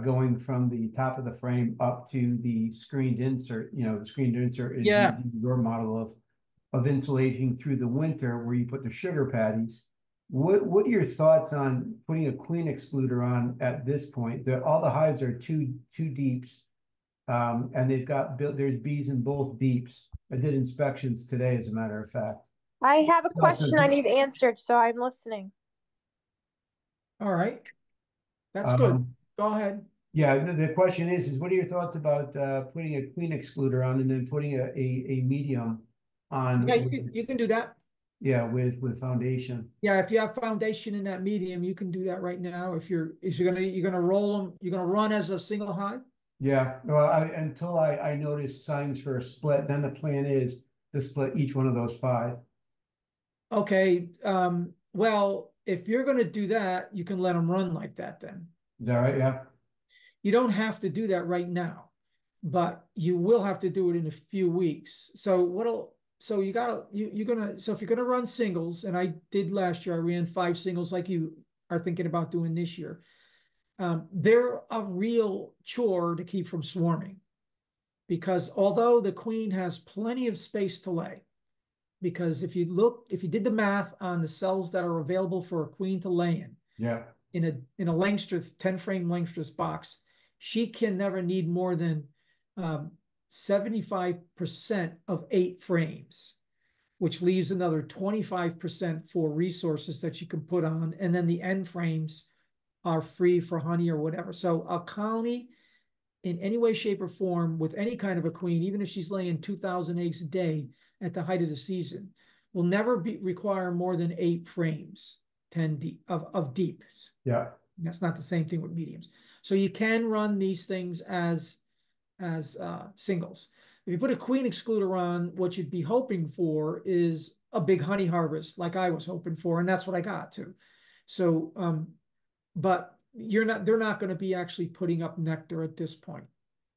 Speaker 4: going from the top of the frame up to the screened insert. You know, the screened insert is using your model of insulating through the winter, where you put the sugar patties. What are your thoughts on putting a queen excluder on at this point? All the hives are two deeps, and there's bees in both deeps. I did inspections today, as a matter of fact.
Speaker 3: I have a question I need answered, so I'm listening.
Speaker 1: All right, that's good. Go ahead.
Speaker 4: Yeah, the question is what are your thoughts about putting a queen excluder on and then putting a medium on?
Speaker 1: Yeah, you can do that.
Speaker 4: Yeah, with foundation.
Speaker 1: Yeah, if you have foundation in that medium, you can do that right now. If you're gonna roll them, you're gonna run as a single hive.
Speaker 4: Yeah, well, until I notice signs for a split, then the plan is to split each one of those 5.
Speaker 1: Okay, well, if you're gonna do that, you can let them run like that then.
Speaker 4: Is that right? Yeah.
Speaker 1: You don't have to do that right now, but you will have to do it in a few weeks. So so if you're gonna run singles, and I did last year, I ran 5 singles like you are thinking about doing this year. They're a real chore to keep from swarming, because although the queen has plenty of space to lay, because if you did the math on the cells that are available for a queen to lay in,
Speaker 4: yeah,
Speaker 1: in a Langstroth 10 frame Langstroth box, she can never need more than 75% of 8 frames, which leaves another 25% for resources that you can put on. And then the end frames are free for honey or whatever. So a colony in any way, shape, or form with any kind of a queen, even if she's laying 2,000 eggs a day at the height of the season, will never require more than 8 frames, 10 deep of deeps.
Speaker 4: Yeah.
Speaker 1: That's not the same thing with mediums. So you can run these things as singles. If you put a queen excluder on, what you'd be hoping for is a big honey harvest, like I was hoping for, and that's what I got too. So, but they're not going to be actually putting up nectar at this point.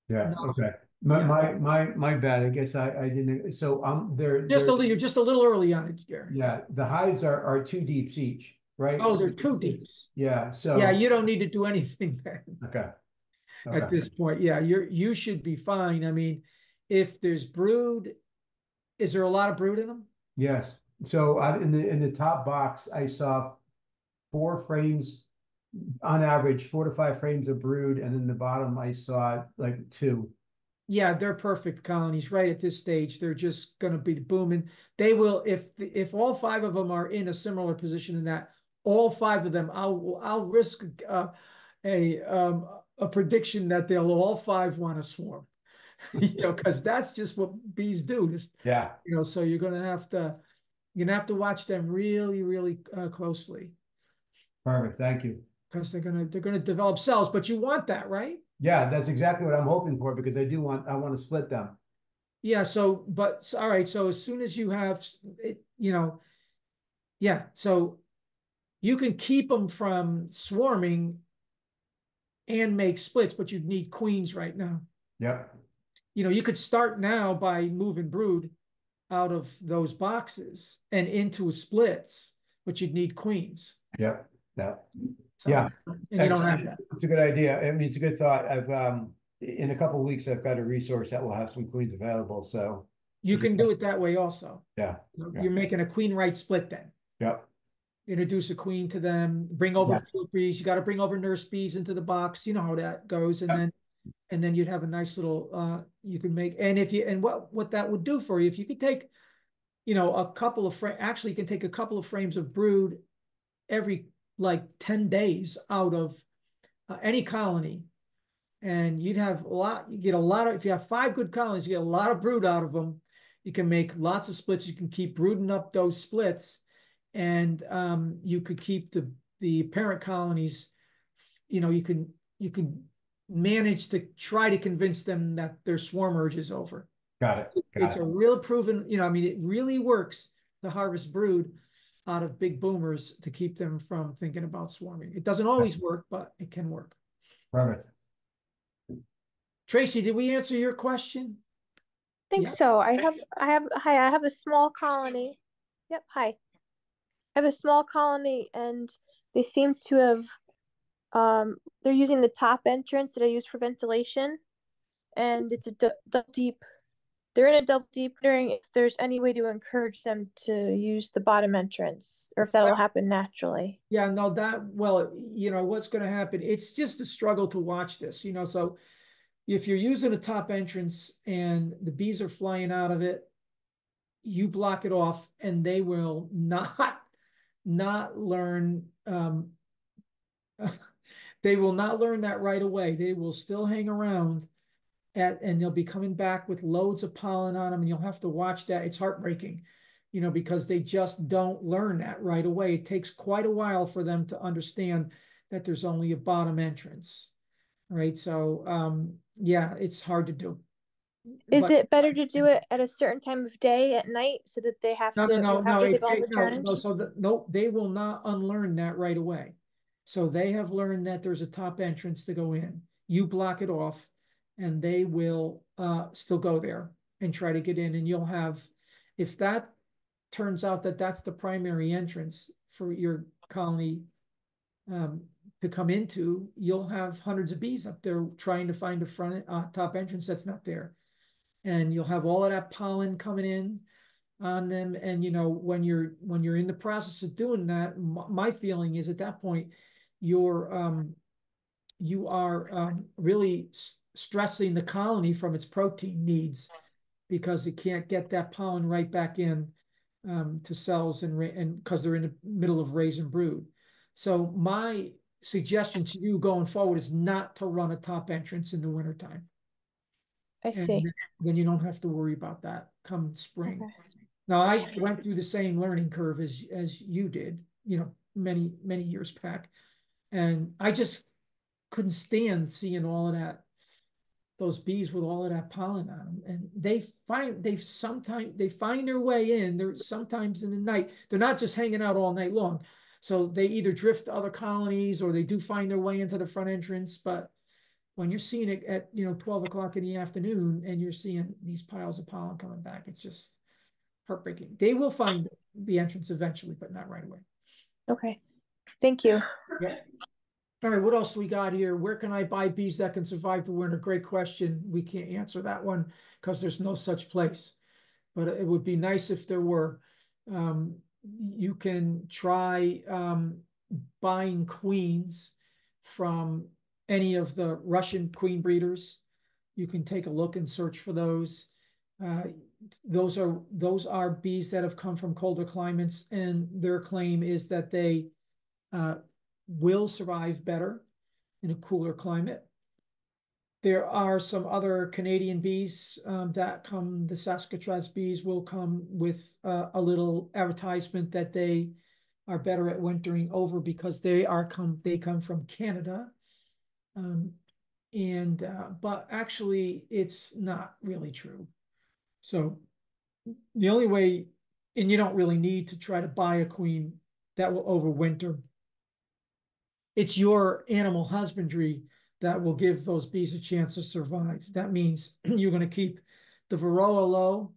Speaker 4: Yeah.
Speaker 1: No.
Speaker 4: Okay.
Speaker 1: Yeah.
Speaker 4: My bad. I guess I didn't. So
Speaker 1: you're just a little early on it, Gary.
Speaker 4: yeah, the hives are 2 deeps each, right?
Speaker 1: Oh,
Speaker 4: So
Speaker 1: they're 2 deeps.
Speaker 4: yeah. So
Speaker 1: yeah, you don't need to do anything then.
Speaker 4: Okay.
Speaker 1: At this point. Yeah, you should be fine. I mean, if there's brood, is there a lot of brood in them?
Speaker 4: Yes. So in the top box, I saw 4 frames on average, 4 to 5 frames of brood, and in the bottom I saw like 2.
Speaker 1: Yeah, they're perfect colonies right at this stage. They're just going to be booming. They will, if all 5 of them are in a similar position in that, all 5 of them, I'll risk a prediction that they'll all 5 want to swarm. Because that's just what bees do. Just,
Speaker 4: Yeah.
Speaker 1: So you're gonna have to watch them really, really closely.
Speaker 4: Perfect. Thank you.
Speaker 1: Because they're gonna develop cells, but you want that, right?
Speaker 4: Yeah, that's exactly what I'm hoping for, because I want to split them.
Speaker 1: Yeah. So, but all right. So as soon as you have it, yeah. So you can keep them from swarming and make splits, but you'd need queens right now.
Speaker 4: Yep.
Speaker 1: You could start now by moving brood out of those boxes and into splits, but you'd need queens.
Speaker 4: Yep. Yeah.
Speaker 1: So,
Speaker 4: Yeah.
Speaker 1: And you don't have that.
Speaker 4: It's a good idea. I mean, it's a good thought. I've in a couple of weeks, I've got a resource that will have some queens available. So
Speaker 1: you can do it that way also.
Speaker 4: Yeah.
Speaker 1: You're making a queen right split then.
Speaker 4: Yep.
Speaker 1: Introduce a queen to them, bring over field bees. You got to bring over nurse bees into the box. You know how that goes. And then you'd have a nice little you can make, and what that would do for you, if you could take, a couple of actually you can take a couple of frames of brood every like 10 days out of any colony, and you get a lot of, if you have 5 good colonies, you get a lot of brood out of them. You can make lots of splits. You can keep brooding up those splits, and you could keep the parent colonies, you can manage to try to convince them that their swarm urge is over.
Speaker 4: Got it.
Speaker 1: It's a real proven, it really works to harvest brood out of big boomers to keep them from thinking about swarming. It doesn't always work, but it can work.
Speaker 4: Perfect.
Speaker 1: Tracy, did we answer your question?
Speaker 3: I think so. I have a small colony. Yep, hi. I have a small colony, and they seem to have they're using the top entrance that I use for ventilation, and it's a double deep. They're in a double deep. Wondering if there's any way to encourage them to use the bottom entrance, or if that'll happen naturally.
Speaker 1: Yeah, no, what's going to happen? It's just a struggle to watch this, so if you're using a top entrance and the bees are flying out of it, you block it off, and they will not learn. They will not learn that right away. They will still hang around and they'll be coming back with loads of pollen on them, and you'll have to watch that. It's heartbreaking, because they just don't learn that right away. It takes quite a while for them to understand that there's only a bottom entrance, right? So, yeah, it's hard to do.
Speaker 3: Is it better to do it at a certain time of day at night so that they have
Speaker 1: No.
Speaker 3: No,
Speaker 1: they will not unlearn that right away. So they have learned that there's a top entrance to go in. You block it off, and they will still go there and try to get in. And you'll have, if that turns out that that's the primary entrance for your colony to come into, you'll have hundreds of bees up there trying to find a top entrance that's not there. And you'll have all of that pollen coming in on them. And, when you're in the process of doing that, my feeling is at that point, your you are really stressing the colony from its protein needs because it can't get that pollen right back in to cells and because they're in the middle of raise and brood. So my suggestion to you going forward is not to run a top entrance in the wintertime.
Speaker 3: I see.
Speaker 1: And then you don't have to worry about that come spring.
Speaker 3: Okay.
Speaker 1: Now I went through the same learning curve as you did, you know, many years back. And I just couldn't stand seeing all of that, those bees with all of that pollen on them. And they find their way in. They're sometimes in the night. They're not just hanging out all night long. So they either drift to other colonies or they do find their way into the front entrance. But when you're seeing it at 12 o'clock in the afternoon and you're seeing these piles of pollen coming back, it's just heartbreaking. They will find the entrance eventually, but not right away.
Speaker 3: Okay. Thank you.
Speaker 1: Yeah. All right, what else we got here? Where can I buy bees that can survive the winter? Great question. We can't answer that one because there's no such place. But it would be nice if there were. You can try buying queens from any of the Russian queen breeders. You can take a look and search for those. Those are bees that have come from colder climates, and their claim is that they will survive better in a cooler climate. There are some other Canadian bees that come, the Saskatchewan bees will come with a little advertisement that they are better at wintering over because they come from Canada. But actually it's not really true. So the only way, and you don't really need to try to buy a queen that will overwinter. It's your animal husbandry that will give those bees a chance to survive. That means you're going to keep the varroa low,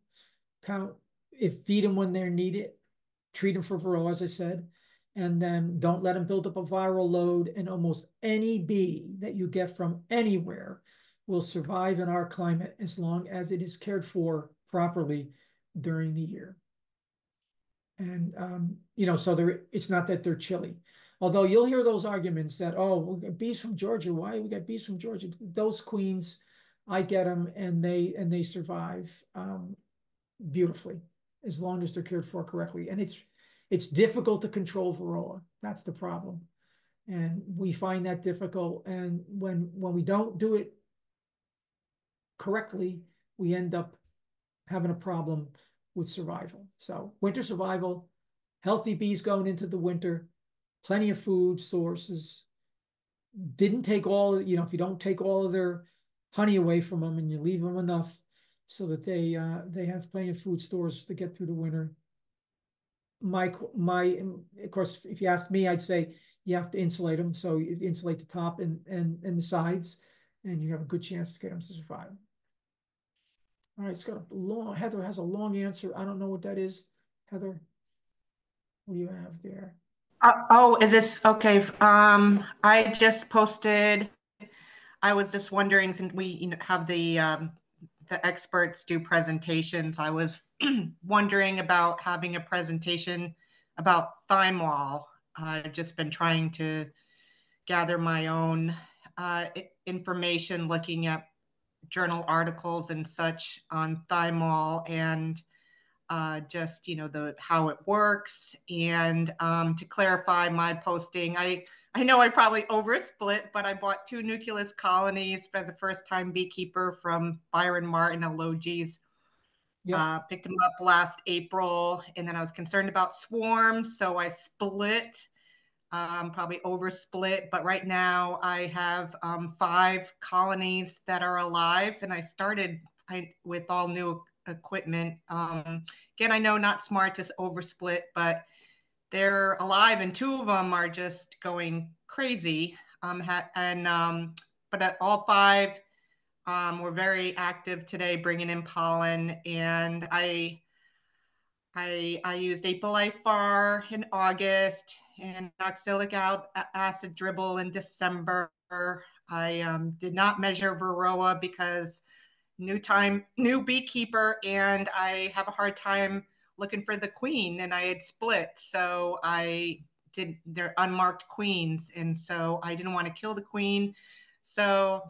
Speaker 1: feed them when they're needed, treat them for varroa, as I said, and then don't let them build up a viral load. And almost any bee that you get from anywhere will survive in our climate as long as it is cared for properly during the year. And, so it's not that they're chilly. Although you'll hear those arguments that, oh, we got bees from Georgia. Why we got bees from Georgia? Those queens, I get them and they survive beautifully as long as they're cared for correctly. And it's difficult to control varroa. That's the problem. And we find that difficult. And when we don't do it correctly, we end up having a problem with survival. So winter survival, healthy bees going into the winter, plenty of food sources. Didn't take all, if you don't take all of their honey away from them and you leave them enough so that they have plenty of food stores to get through the winter. Of course, if you asked me, I'd say you have to insulate them. So you insulate the top and the sides, and you have a good chance to get them to survive. All right, it's got a long, Heather has a long answer. I don't know what that is. Heather, what do you have there?
Speaker 8: Is this okay? I just posted. I was just wondering, since we have the experts do presentations, I was wondering about having a presentation about Thymol. I've just been trying to gather my own information, looking at journal articles and such on Thymol, and just how it works. And to clarify my posting, I know I probably oversplit, but I bought 2 nucleus colonies for the first-time beekeeper from Byron Martin Elogies. Yep. Picked them up last April, and then I was concerned about swarms, so I split. Probably oversplit, but right now I have 5 colonies that are alive, and I started with all new equipment. Again, I know not smart to oversplit, but they're alive, and 2 of them are just going crazy. But all 5 were very active today, bringing in pollen, and I used Apolifar in August and oxalic acid dribble in December. I did not measure varroa because new beekeeper, and I have a hard time looking for the queen, and I had split. So I they're unmarked queens. And so I didn't want to kill the queen. So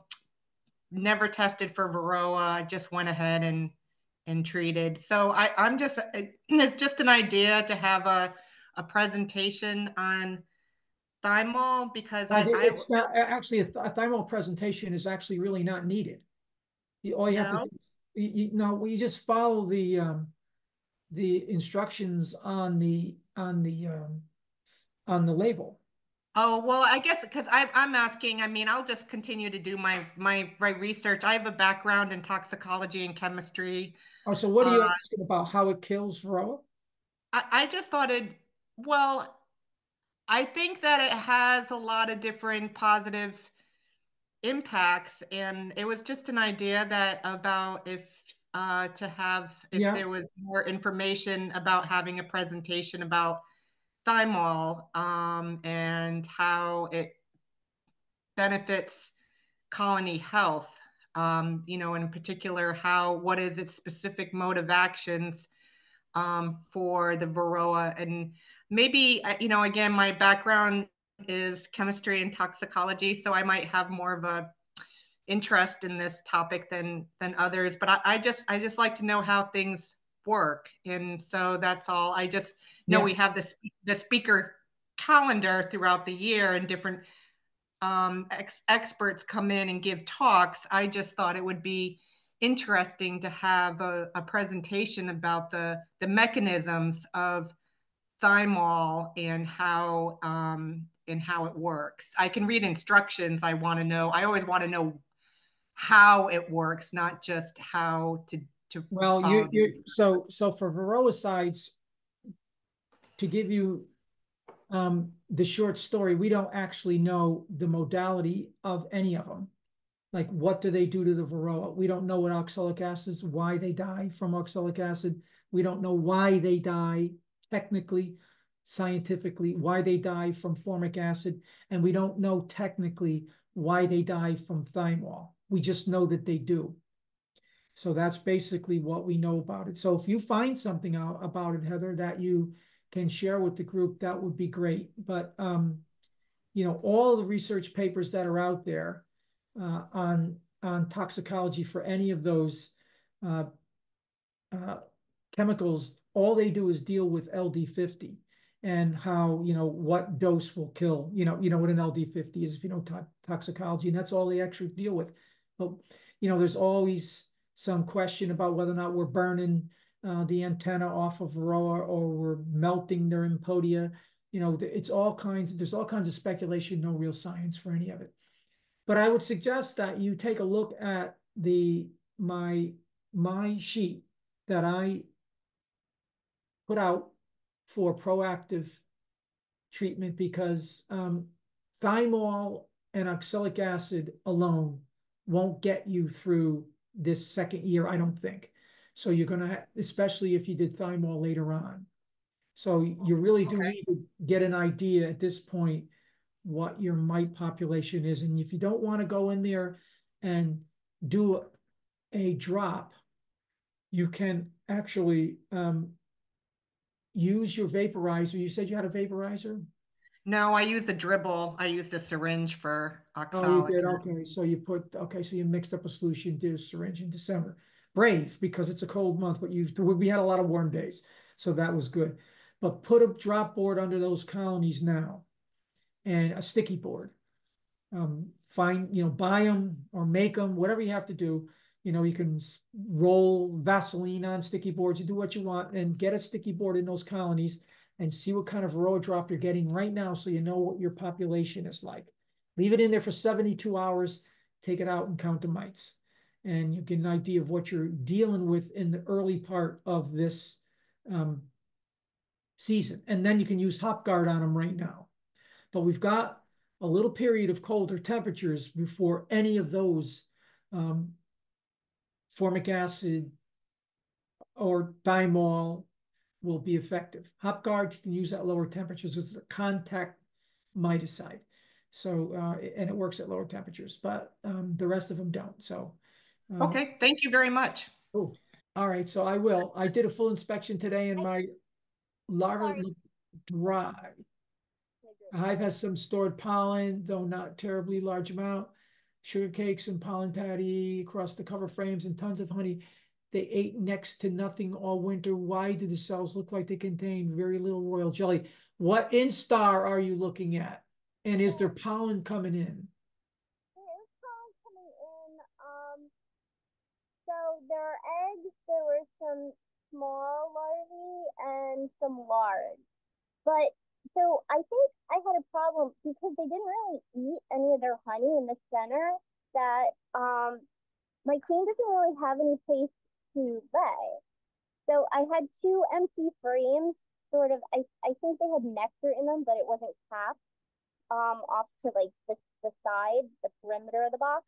Speaker 8: never tested for Varroa. I just went ahead and treated. So I'm just, it's just an idea to have a presentation on Thymol, because
Speaker 1: it's not actually a Thymol presentation is actually really not needed. All you have to do, no, you just follow the instructions on the label.
Speaker 8: Oh, well, I guess because I'm asking, I mean, I'll just continue to do my research. I have a background in toxicology and chemistry.
Speaker 1: Oh, so what are you asking about? How it kills Varroa?
Speaker 8: I just thought well, I think that it has a lot of different positive impacts, and it was just an idea that about if there was more information about having a presentation about Thymol, and how it benefits colony health. In particular, what is its specific mode of actions for the Varroa. And maybe, again, my background is chemistry and toxicology, so I might have more of a interest in this topic than others. But I just like to know how things work, and so that's all. I just know we have the speaker calendar throughout the year, and different experts come in and give talks. I just thought it would be interesting to have a presentation about the mechanisms of Thymol and how it works. I can read instructions. I always want to know how it works, not just how to
Speaker 1: well, so for Varroicides, to give you the short story, we don't actually know the modality of any of them. Like, what do they do to the Varroa? We don't know what oxalic acid is, why they die from oxalic acid. We don't know why they die technically, scientifically, why they die from formic acid. And we don't know technically why they die from thymol. We just know that they do. So that's basically what we know about it. So if you find something out about it, Heather, that you can share with the group, that would be great. But all the research papers that are out there on toxicology for any of those chemicals, all they do is deal with LD50 and how, what dose will kill, what an LD50 is if you know toxicology, and that's all they actually deal with. But, there's always some question about whether or not we're burning the antenna off of Varroa or we're melting their empodia. There's all kinds of speculation, no real science for any of it. But I would suggest that you take a look at my sheet that I put out for proactive treatment, because thymol and oxalic acid alone won't get you through this second year, I don't think. So you're going to, especially if you did thymol later on. So you really do need to get an idea at this point what your mite population is. And if you don't want to go in there and do a drop, you can actually use your vaporizer. You said you had a vaporizer?
Speaker 8: No, I used the dribble. I used a syringe for oxalic.
Speaker 1: Oh, you did? Okay. So you mixed up a solution, did a syringe in December. Brave, because it's a cold month, but we had a lot of warm days. So that was good. But put a drop board under those colonies now, and a sticky board. Buy them or make them, whatever you have to do. You can roll Vaseline on sticky boards, you do what you want, and get a sticky board in those colonies and see what kind of Varroa drop you're getting right now, so you know what your population is like. Leave it in there for 72 hours, take it out and count the mites. And you get an idea of what you're dealing with in the early part of this season. And then you can use HopGuard on them right now. But we've got a little period of colder temperatures before any of those formic acid or thymol will be effective. HopGuard, you can use at lower temperatures. It's the contact miticide. So, and it works at lower temperatures, but the rest of them don't. So,
Speaker 8: okay, thank you very much.
Speaker 1: Oh, all right. So I did a full inspection today, and my larvae look dry. A hive has some stored pollen, though not terribly large amount. Sugar cakes and pollen patty across the cover frames and tons of honey. They ate next to nothing all winter. Why do the cells look like they contain very little royal jelly? What instar are you looking at? And is there pollen coming in?
Speaker 9: There is pollen coming in. So there are eggs. There were some small larvae and some large. But so I think I had a problem because they didn't really eat any of their honey in the center. That my queen doesn't really have any place to lay. So I had two empty frames, sort of. I think they had nectar in them, but it wasn't capped off to like the side, the perimeter of the box.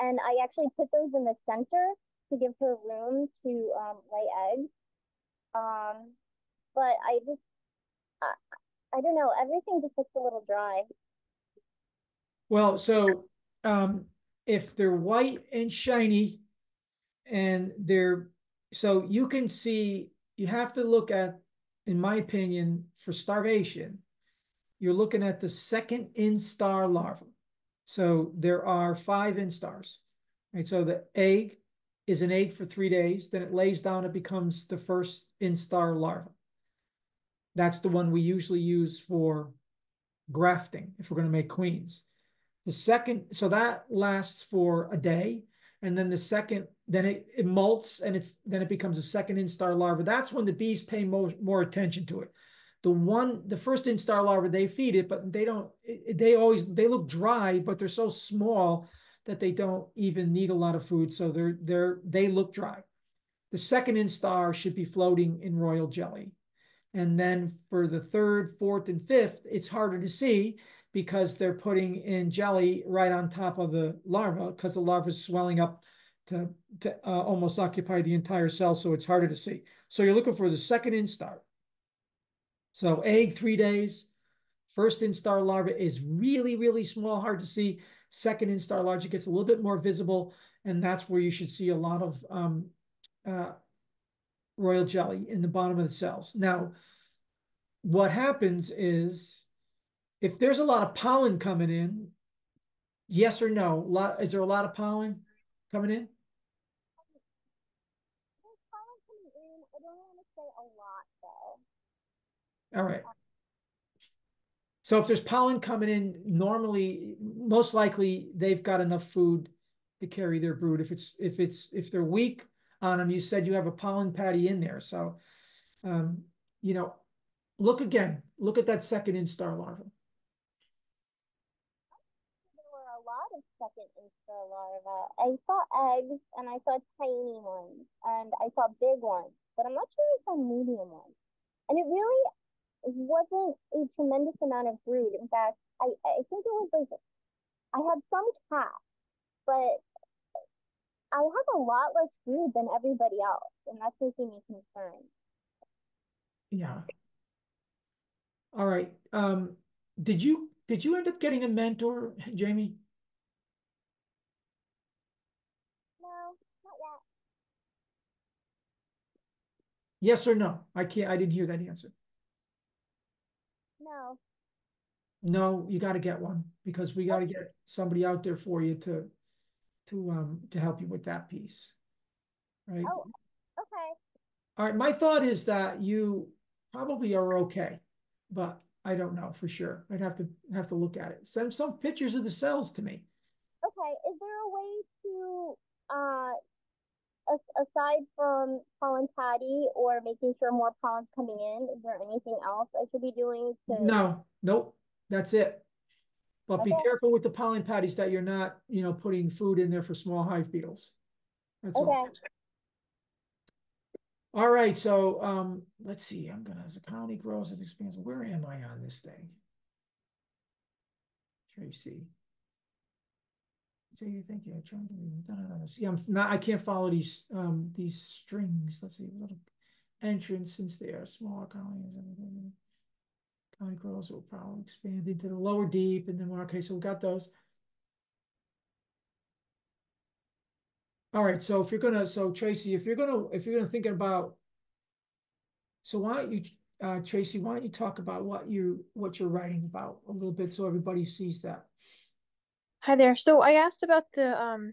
Speaker 9: And I actually put those in the center to give her room to lay eggs. Um, but I don't know. Everything just looks a little dry.
Speaker 1: Well, so if they're white and shiny and so you can see, you have to look at, in my opinion, for starvation, you're looking at the second instar larva. So there are 5 instars, right? So the egg is an egg for 3 days, then it lays down, it becomes the first instar larva. That's the one we usually use for grafting if we're going to make queens. The second, so that lasts for a day, and then the second, then it molts and then it becomes a second instar larva. That's when the bees pay more attention to it. The first instar larva, they feed it, but they don't. They look dry, but they're so small that they don't even need a lot of food, so they look dry. The second instar should be floating in royal jelly. And then for the third, fourth, and fifth, it's harder to see because they're putting in jelly right on top of the larva because the larva is swelling up to almost occupy the entire cell, so it's harder to see. So you're looking for the second instar. So egg, 3 days. First instar larva is really, really small, hard to see. Second instar larva gets a little bit more visible, and that's where you should see a lot of royal jelly in the bottom of the cells. Now, what happens is if there's a lot of pollen coming in, yes or no? Is there a lot of pollen coming in?
Speaker 9: There's pollen coming in. I don't want to say a lot though.
Speaker 1: All right. So if there's pollen coming in, normally, most likely they've got enough food to carry their brood. If they're weak on them, you said you have a pollen patty in there. So, you know, look again. Look at that second instar larva.
Speaker 9: There were a lot of second instar larvae. I saw eggs and I saw tiny ones and I saw big ones, but I'm not sure I saw medium ones. And it really wasn't a tremendous amount of brood. In fact, I think it was like I had some cats, but I have a lot less brood than everybody else, and that's making me concerned.
Speaker 1: Yeah. All right. Did you end up getting a mentor, Jamie?
Speaker 9: No, not yet.
Speaker 1: Yes or no? I didn't hear that answer.
Speaker 9: No.
Speaker 1: No, you got to get one because we got to get somebody out there for you to help you with that piece. Right?
Speaker 9: Oh, okay.
Speaker 1: All right. My thought is that you probably are okay, but I don't know for sure. I'd have to look at it. Send some pictures of the cells to me.
Speaker 9: Okay. Is there a way to aside from pollen patty or making sure more pollen's coming in, is there anything else I should be doing to
Speaker 1: No, nope. That's it. But be
Speaker 9: Okay.
Speaker 1: careful with the pollen patties that you're not, putting food in there for small hive beetles. That's all.
Speaker 9: Okay.
Speaker 1: All right, so let's see. As the colony grows, it expands. Where am I on this thing? Tracy. So you think you're trying to no. See, I can't follow these strings. Let's see, little entrance since they are small colonies. Colony grows will probably expand into the lower deep, and then okay, so we got those. All right, so Tracy, if you're gonna think about, so why don't you Tracy, why don't you talk about what you're writing about a little bit so everybody sees that?
Speaker 3: Hi there. So I asked about the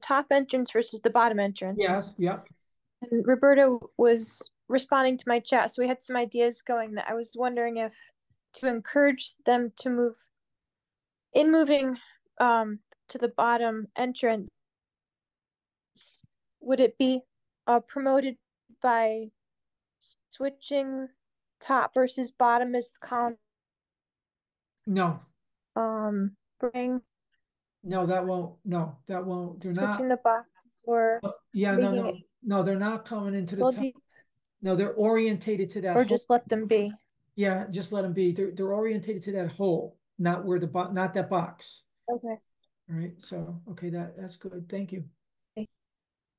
Speaker 3: top entrance versus the bottom entrance.
Speaker 1: Yes, yep.
Speaker 3: And Roberta was responding to my chat, so we had some ideas going that I was wondering if to encourage them to moving to the bottom entrance, would it be promoted by switching top versus bottom as the column
Speaker 1: No,
Speaker 3: bring
Speaker 1: no, that won't. No, that won't. They're
Speaker 3: switching
Speaker 1: not.
Speaker 3: the boxes or
Speaker 1: Yeah, no,
Speaker 3: making
Speaker 1: no,
Speaker 3: it
Speaker 1: no. They're not coming into the
Speaker 3: well
Speaker 1: top.
Speaker 3: deep,
Speaker 1: No, they're orientated to that
Speaker 3: or
Speaker 1: hole.
Speaker 3: just let them be.
Speaker 1: Yeah, just let them be. They're orientated to that hole, not where not that box.
Speaker 3: Okay.
Speaker 1: All right. So okay, that's good. Thank you.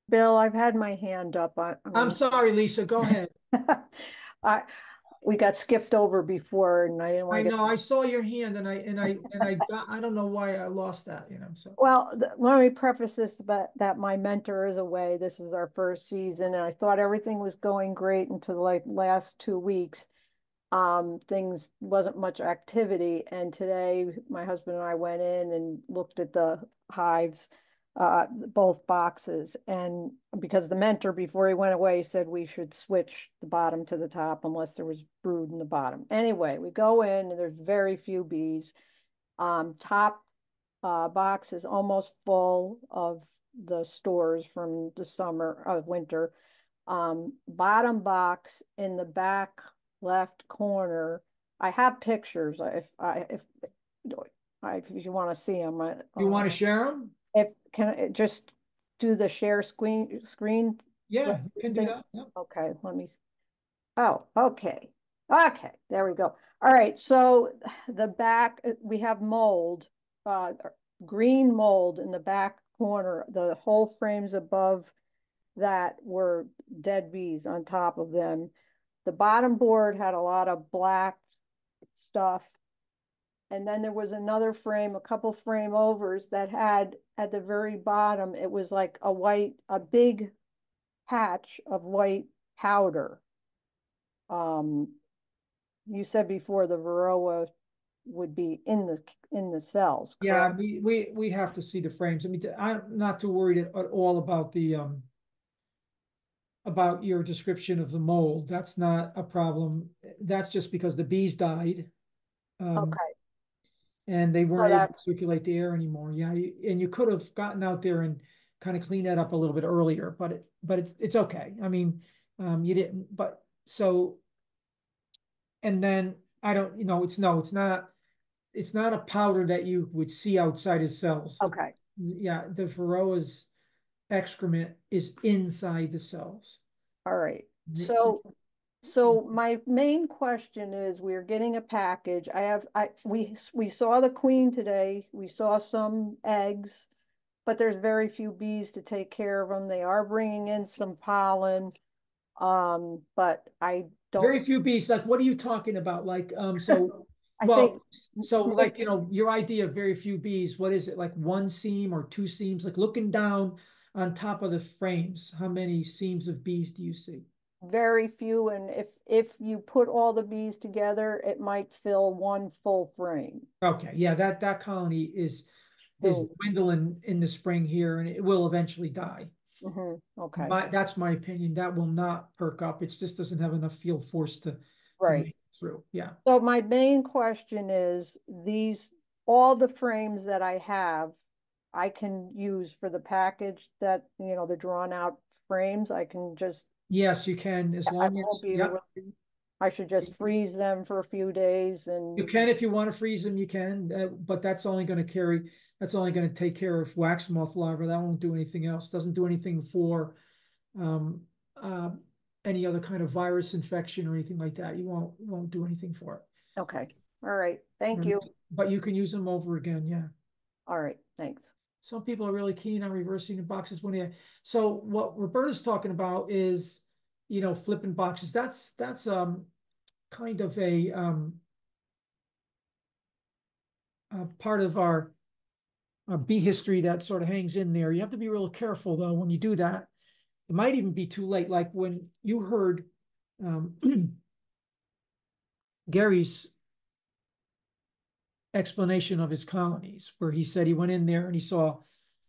Speaker 10: Bill, I've had my hand up.
Speaker 1: I'm sorry, Lisa. Go ahead.
Speaker 10: I, we got skipped over before and I didn't want
Speaker 1: I
Speaker 10: to get.
Speaker 1: know. I saw your hand, and I don't know why I lost that. So.
Speaker 10: Well, let me preface this, but that my mentor is away. This is our first season, and I thought everything was going great until like last 2 weeks. Things wasn't much activity, and today my husband and I went in and looked at the hives, both boxes, and because the mentor before he went away said we should switch the bottom to the top unless there was brood in the bottom. Anyway, we go in and there's very few bees. Top box is almost full of the stores from the summer of winter. Bottom box in the back left corner. I have pictures. If you want to see them,
Speaker 1: You want to share them?
Speaker 10: if can I just do the share screen.
Speaker 1: Yeah, you can do that. Yep.
Speaker 10: Okay, let me. Oh, okay. Okay, there we go. All right, so the back, we have mold, green mold in the back corner. The whole frames above that were dead bees on top of them. The bottom board had a lot of black stuff. And then there was another frame, a couple frame overs that had at the very bottom, it was like a big patch of white powder. You said before the varroa would be in the cells.
Speaker 1: Yeah,
Speaker 10: correct?
Speaker 1: we have to see the frames. I mean, I'm not too worried at all about your description of the mold. That's not a problem. That's just because the bees died.
Speaker 10: Okay.
Speaker 1: And they
Speaker 10: So
Speaker 1: weren't able to
Speaker 10: that's
Speaker 1: circulate the air anymore. Yeah, and you could have gotten out there and kind of cleaned that up a little bit earlier, but it's okay. I mean, you didn't, but so, and then I don't, it's not a powder that you would see outside his cells.
Speaker 10: okay.
Speaker 1: Yeah, the varroa's excrement is inside the cells.
Speaker 10: All right. So my main question is we're getting a package. We saw the queen today. We saw some eggs, but there's very few bees to take care of them. They are bringing in some pollen. But I don't.
Speaker 1: Very few bees. Like, what are you talking about? Like, so,
Speaker 10: I
Speaker 1: well,
Speaker 10: think
Speaker 1: so like, your idea of very few bees, what is it? Like one seam or two seams? Like looking down on top of the frames, how many seams of bees do you see?
Speaker 10: very few, and if you put all the bees together, it might fill one full frame.
Speaker 1: Okay, yeah, that colony is dwindling in the spring here, and it will eventually die.
Speaker 10: Okay.
Speaker 1: That's my opinion. That will not perk up. It just doesn't have enough field force to make it through. Yeah.
Speaker 10: So my main question is all the frames that I have, I can use for the package that, the drawn out frames. I can just.
Speaker 1: Yes, you can, as long as, yeah.
Speaker 10: I should just freeze them for a few days and.
Speaker 1: You can, if you want to freeze them, you can, but that's only going to take care of wax moth larvae. That won't do anything else. Doesn't do anything for any other kind of virus infection or anything like that. You won't do anything for it.
Speaker 10: Okay. All right. Thank you.
Speaker 1: But you can use them over again. Yeah.
Speaker 10: All right. Thanks.
Speaker 1: Some people are really keen on reversing the boxes so what Roberta's talking about is, flipping boxes. That's kind of a part of our bee history that sort of hangs in there. You have to be real careful though when you do that. It might even be too late. Like when you heard Gary's explanation of his colonies, where he said he went in there and he saw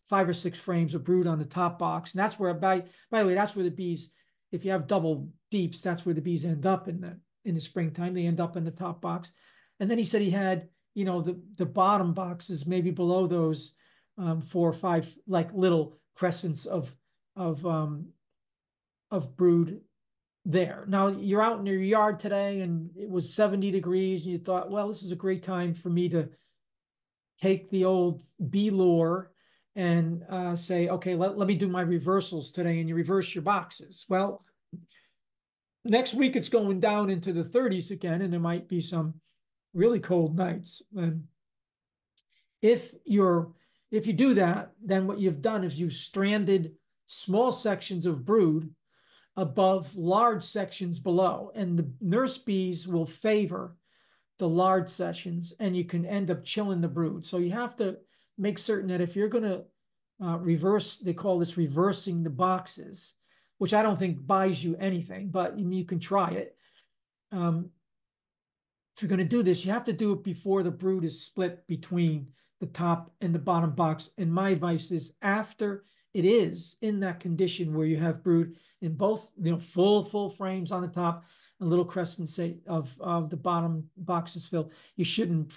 Speaker 1: 5 or 6 frames of brood on the top box. And that's where, by the way, that's where the bees, if you have double deeps, that's where the bees end up in the springtime. They end up in the top box. And then he said he had, you know, the bottom boxes maybe below those 4 or 5 like little crescents of brood there. Now you're out in your yard today and it was 70 degrees and you thought, well, this is a great time for me to take the old bee lure and say, okay, let me do my reversals today, and you reverse your boxes. Well, next week it's going down into the 30s again, and there might be some really cold nights. And if you do that, then what you've done is you've stranded small sections of brood above large sections below, and the nurse bees will favor the large sections, and you can end up chilling the brood. So you have to make certain that if you're going to reverse, they call this reversing the boxes, which I don't think buys you anything, but you can try it. If you're going to do this, you have to do it before the brood is split between the top and the bottom box. And my advice is after it is in that condition where you have brood in both, you know, full frames on the top and little crescents of the bottom boxes filled. You shouldn't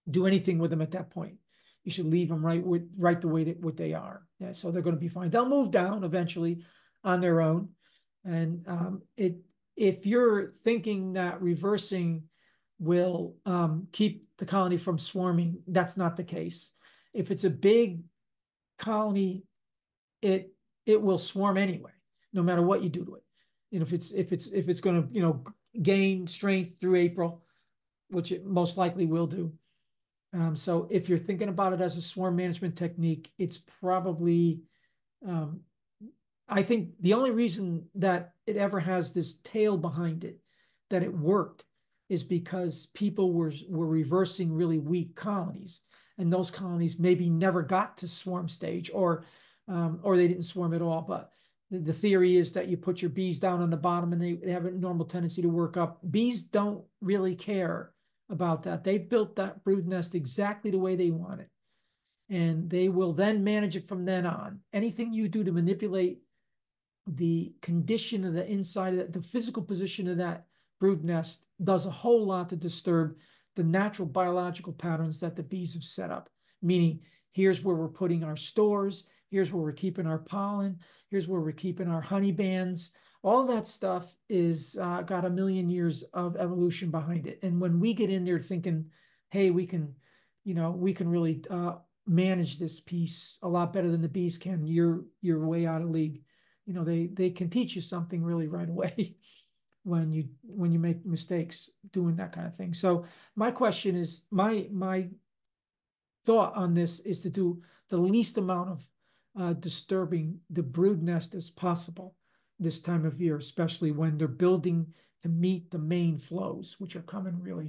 Speaker 1: do anything with them at that point. You should leave them right the way that what they are. Yeah, so they're going to be fine. They'll move down eventually on their own. And if you're thinking that reversing will keep the colony from swarming, that's not the case. If it's a big colony, it will swarm anyway, no matter what you do to it. And if it's going to, you know, gain strength through April, which it most likely will do. So if you're thinking about it as a swarm management technique, it's probably, I think the only reason that it ever has this tail behind it, that it worked, is because people were reversing really weak colonies, and those colonies maybe never got to swarm stage, or they didn't swarm at all. But the theory is that you put your bees down on the bottom and they have a normal tendency to work up. Bees don't really care about that. They built that brood nest exactly the way they want it, and they will then manage it from then on. Anything you do to manipulate the condition of the inside of the physical position of that brood nest does a whole lot to disturb the natural biological patterns that the bees have set up. Meaning, here's where we're putting our stores, here's where we're keeping our pollen, here's where we're keeping our honey bands. All that stuff is got a million years of evolution behind it. And when we get in there thinking, hey, we can really manage this piece a lot better than the bees can, you're way out of league. You know, they can teach you something really right away when you make mistakes doing that kind of thing. So my question is, my thought on this is to do the least amount of disturbing the brood nest as possible this time of year, especially when they're building to meet the main flows, which are coming really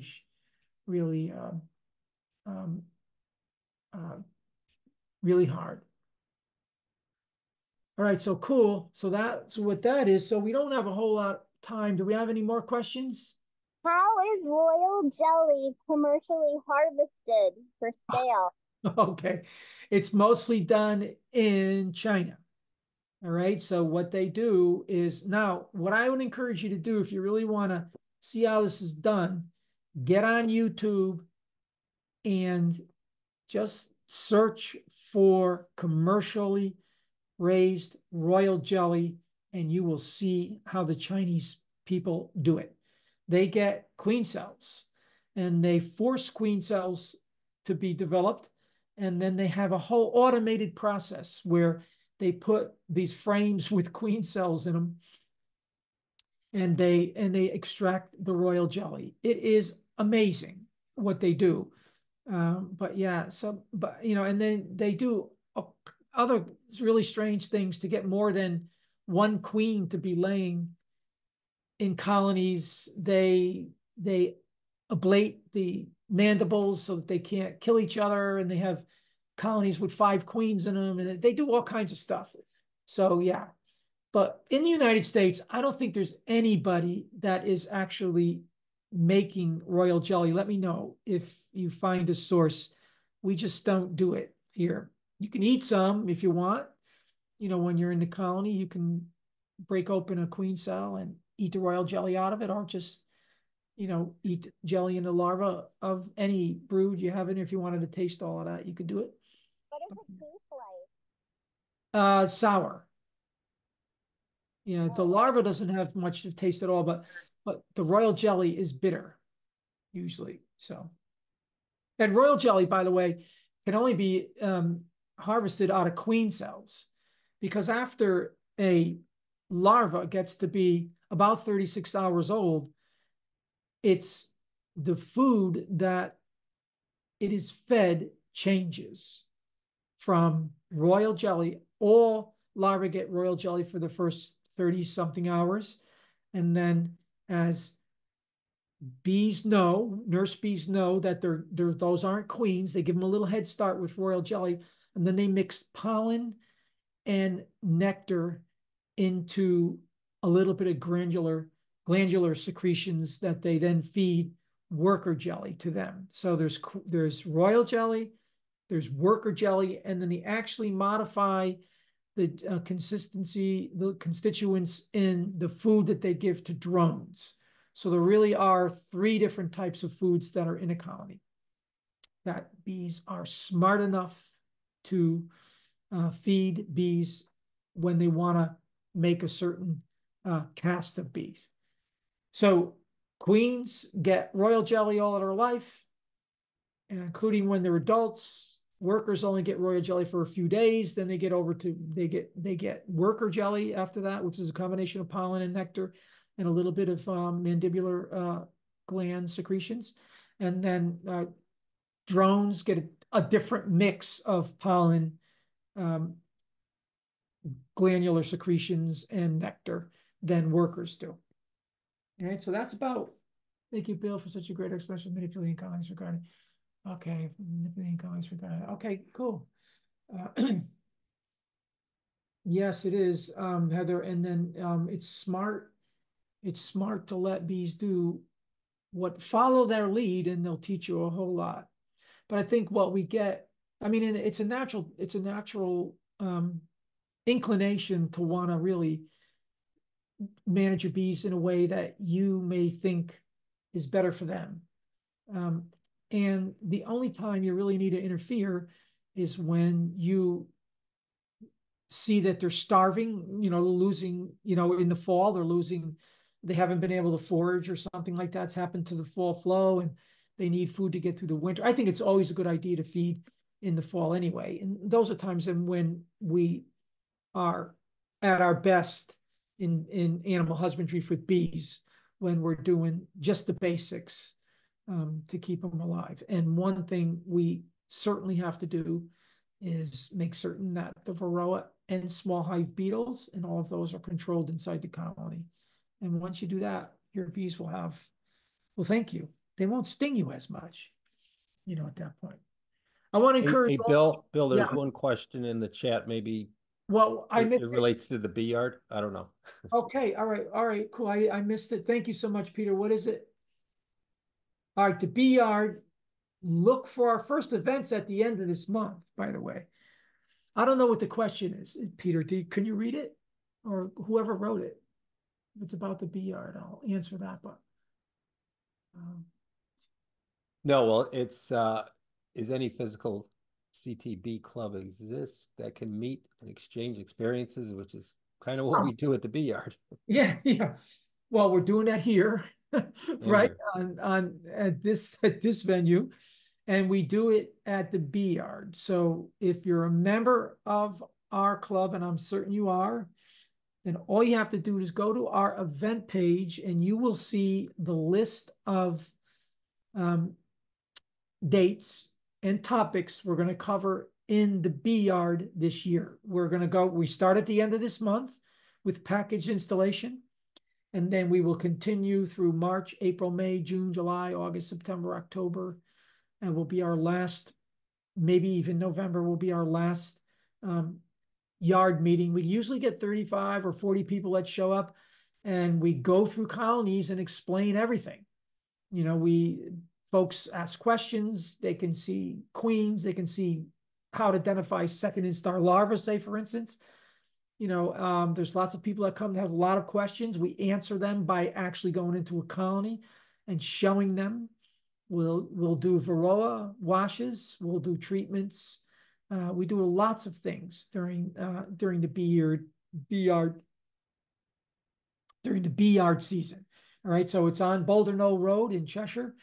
Speaker 1: hard. All right, so cool. So that's what that is. So we don't have a whole lot of time. Do we have any more questions?
Speaker 9: How is royal jelly commercially harvested for sale?
Speaker 1: Okay, it's mostly done in China. All right, so what they do is, now what I would encourage you to do if you really want to see how this is done, get on YouTube and just search for commercially raised royal jelly, and you will see how the Chinese people do it. They get queen cells and they force queen cells to be developed, and then they have a whole automated process where they put these frames with queen cells in them, and they extract the royal jelly. It is amazing what they do. But yeah, and then they do other really strange things to get more than one queen to be laying in colonies. They ablate the mandibles so that they can't kill each other, and they have colonies with 5 queens in them, and they do all kinds of stuff. So yeah, but in the United States, I don't think there's anybody that is actually making royal jelly, let me know if you find a source. We just don't do it here. You can eat some if you want. You know, when you're in the colony, you can break open a queen cell and eat the royal jelly out of it, or just, you know, eat jelly in the larva of any brood you have in. If you wanted to taste all of that, you could do it.
Speaker 9: What does it taste like?
Speaker 1: Sour. Yeah, the larva doesn't have much to taste at all, but the royal jelly is bitter usually. So, and royal jelly, by the way, can only be harvested out of queen cells, because after a larva gets to be about 36 hours old, it's the food that it is fed changes from royal jelly. All larvae get royal jelly for the first 30 something hours. And then as bees know, nurse bees know that those aren't queens, they give them a little head start with royal jelly, and then they mix pollen and nectar into a little bit of glandular secretions that they then feed worker jelly to them. So there's royal jelly, there's worker jelly, and then they actually modify the the constituents in the food that they give to drones. So there really are 3 different types of foods that are in a colony that bees are smart enough to feed bees when they want to make a certain caste of bees. So queens get royal jelly all of their life, including when they're adults. Workers only get royal jelly for a few days. Then they get worker jelly after that, which is a combination of pollen and nectar and a little bit of mandibular gland secretions. And then drones get a different mix of pollen, glandular secretions, and nectar than workers do. All right, so that's about. Thank you, Bill, for such a great explanation of manipulating colonies regarding. Okay, manipulating colonies regarding. Okay, cool. Yes, it is, Heather. And then it's smart. It's smart to let bees do follow their lead, and they'll teach you a whole lot. But I think what we get, I mean, it's a natural inclination to want to really manage your bees in a way that you may think is better for them. And the only time you really need to interfere is when you see that they're starving, losing, in the fall, they haven't been able to forage or something like that's happened to the fall flow, and they need food to get through the winter. I think it's always a good idea to feed in the fall anyway. And those are times when we are at our best in animal husbandry for bees, when we're doing just the basics to keep them alive. And one thing we certainly have to do is make certain that the varroa and small hive beetles and all of those are controlled inside the colony. And once you do that, your bees will thank you. They won't sting you as much, at that point. I want to encourage.
Speaker 2: Hey, Bill, there's one question in the chat. Maybe it relates to the bee yard. I don't know.
Speaker 1: Okay. All right. Cool. I missed it. Thank you so much, Peter. What is it? All right. The bee yard. Look for our first events at the end of this month, by the way. I don't know what the question is, Peter. Can you read it? Or whoever wrote it? If it's about the bee yard, I'll answer that. But
Speaker 2: no, well, it's is any physical CTB club exist that can meet and exchange experiences, which is kind of what we do at the bee yard.
Speaker 1: Yeah. Well, we're doing that here, right? At this venue, and we do it at the bee yard. So if you're a member of our club, and I'm certain you are, then all you have to do is go to our event page, and you will see the list of dates and topics we're going to cover in the bee yard this year. We start at the end of this month with package installation, and then we will continue through March, April, May, June, July, August, September, October, and will be our last, maybe even November will be our last yard meeting. We usually get 35 or 40 people that show up, and we go through colonies and explain everything. You know, folks ask questions. They can see queens. They can see how to identify second instar larvae, say, for instance. You know, there's lots of people that come to have a lot of questions. We answer them by actually going into a colony and showing them. We'll do varroa washes. We'll do treatments. We do lots of things during the bee yard season. All right, so it's on Boulder Knoll Road in Cheshire.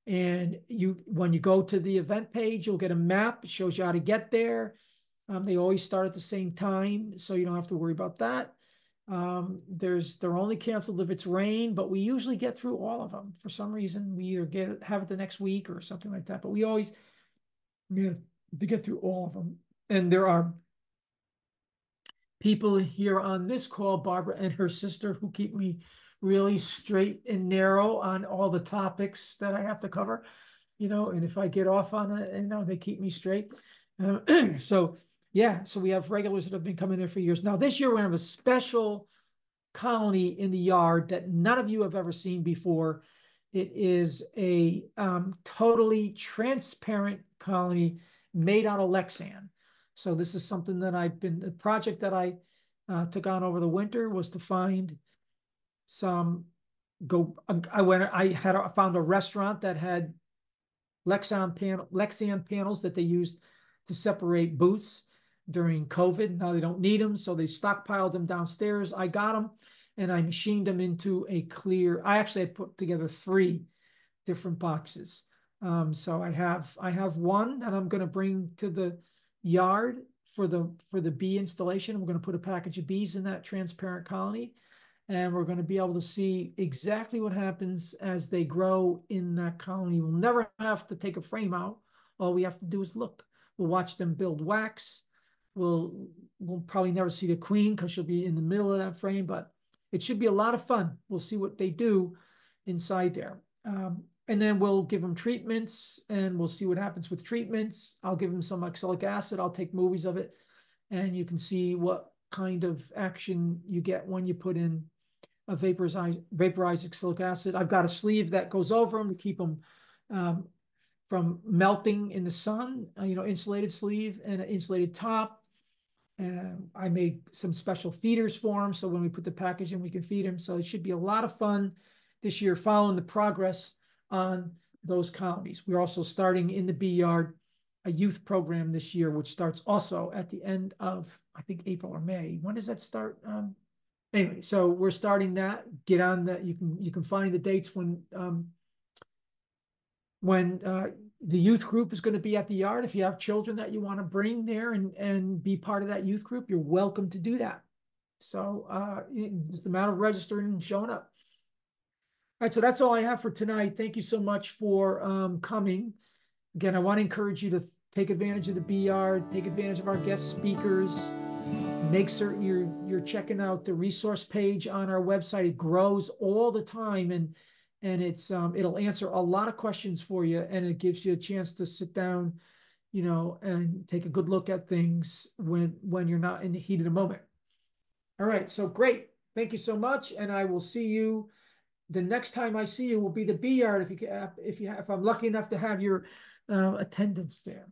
Speaker 1: And when you go to the event page, you'll get a map. It shows you how to get there. They always start at the same time, so you don't have to worry about that. They're only canceled if it's rain, but we usually get through all of them. For some reason, we either have it the next week or something like that. But we always to get through all of them. And there are people here on this call, Barbara and her sister, who keep me really straight and narrow on all the topics that I have to cover, you know, and if I get off on it, you know, they keep me straight. So we have regulars that have been coming there for years. Now, this year, we have a special colony in the yard that none of you have ever seen before. It is a totally transparent colony made out of Lexan. So this is something that the project that I took on over the winter was to find I found a restaurant that had Lexan panels that they used to separate booths during COVID. Now they don't need them, so they stockpiled them downstairs. I got them and I machined them into a clear. I put together 3 different boxes. So I have one that I'm going to bring to the yard for the bee installation. We're going to put a package of bees in that transparent colony, and we're going to be able to see exactly what happens as they grow in that colony. We'll never have to take a frame out. All we have to do is look. We'll watch them build wax. We'll probably never see the queen because she'll be in the middle of that frame, but it should be a lot of fun. We'll see what they do inside there. And then we'll give them treatments, and we'll see what happens with treatments. I'll give them some oxalic acid. I'll take movies of it, and you can see what kind of action you get when you put in a vaporized oxalic acid. I've got a sleeve that goes over them to keep them from melting in the sun, insulated sleeve and an insulated top. I made some special feeders for them, so when we put the package in, we can feed them. So it should be a lot of fun this year following the progress on those colonies. We're also starting in the bee yard a youth program this year, which starts also at the end of, I think, April or May. When does that start? Anyway, so we're starting that. Get on that. You can find the dates when the youth group is going to be at the yard. If you have children that you want to bring there and be part of that youth group, you're welcome to do that. So just a matter of registering and showing up. All right, so that's all I have for tonight. Thank you so much for coming. Again, I want to encourage you to take advantage of the bee yard, take advantage of our guest speakers. Make certain you're checking out the resource page on our website. It grows all the time, and it'll answer a lot of questions for you, and it gives you a chance to sit down, and take a good look at things when you're not in the heat of the moment. All right, so great. Thank you so much, and I will see you. The next time I see you will be the bee yard if I'm lucky enough to have your attendance there.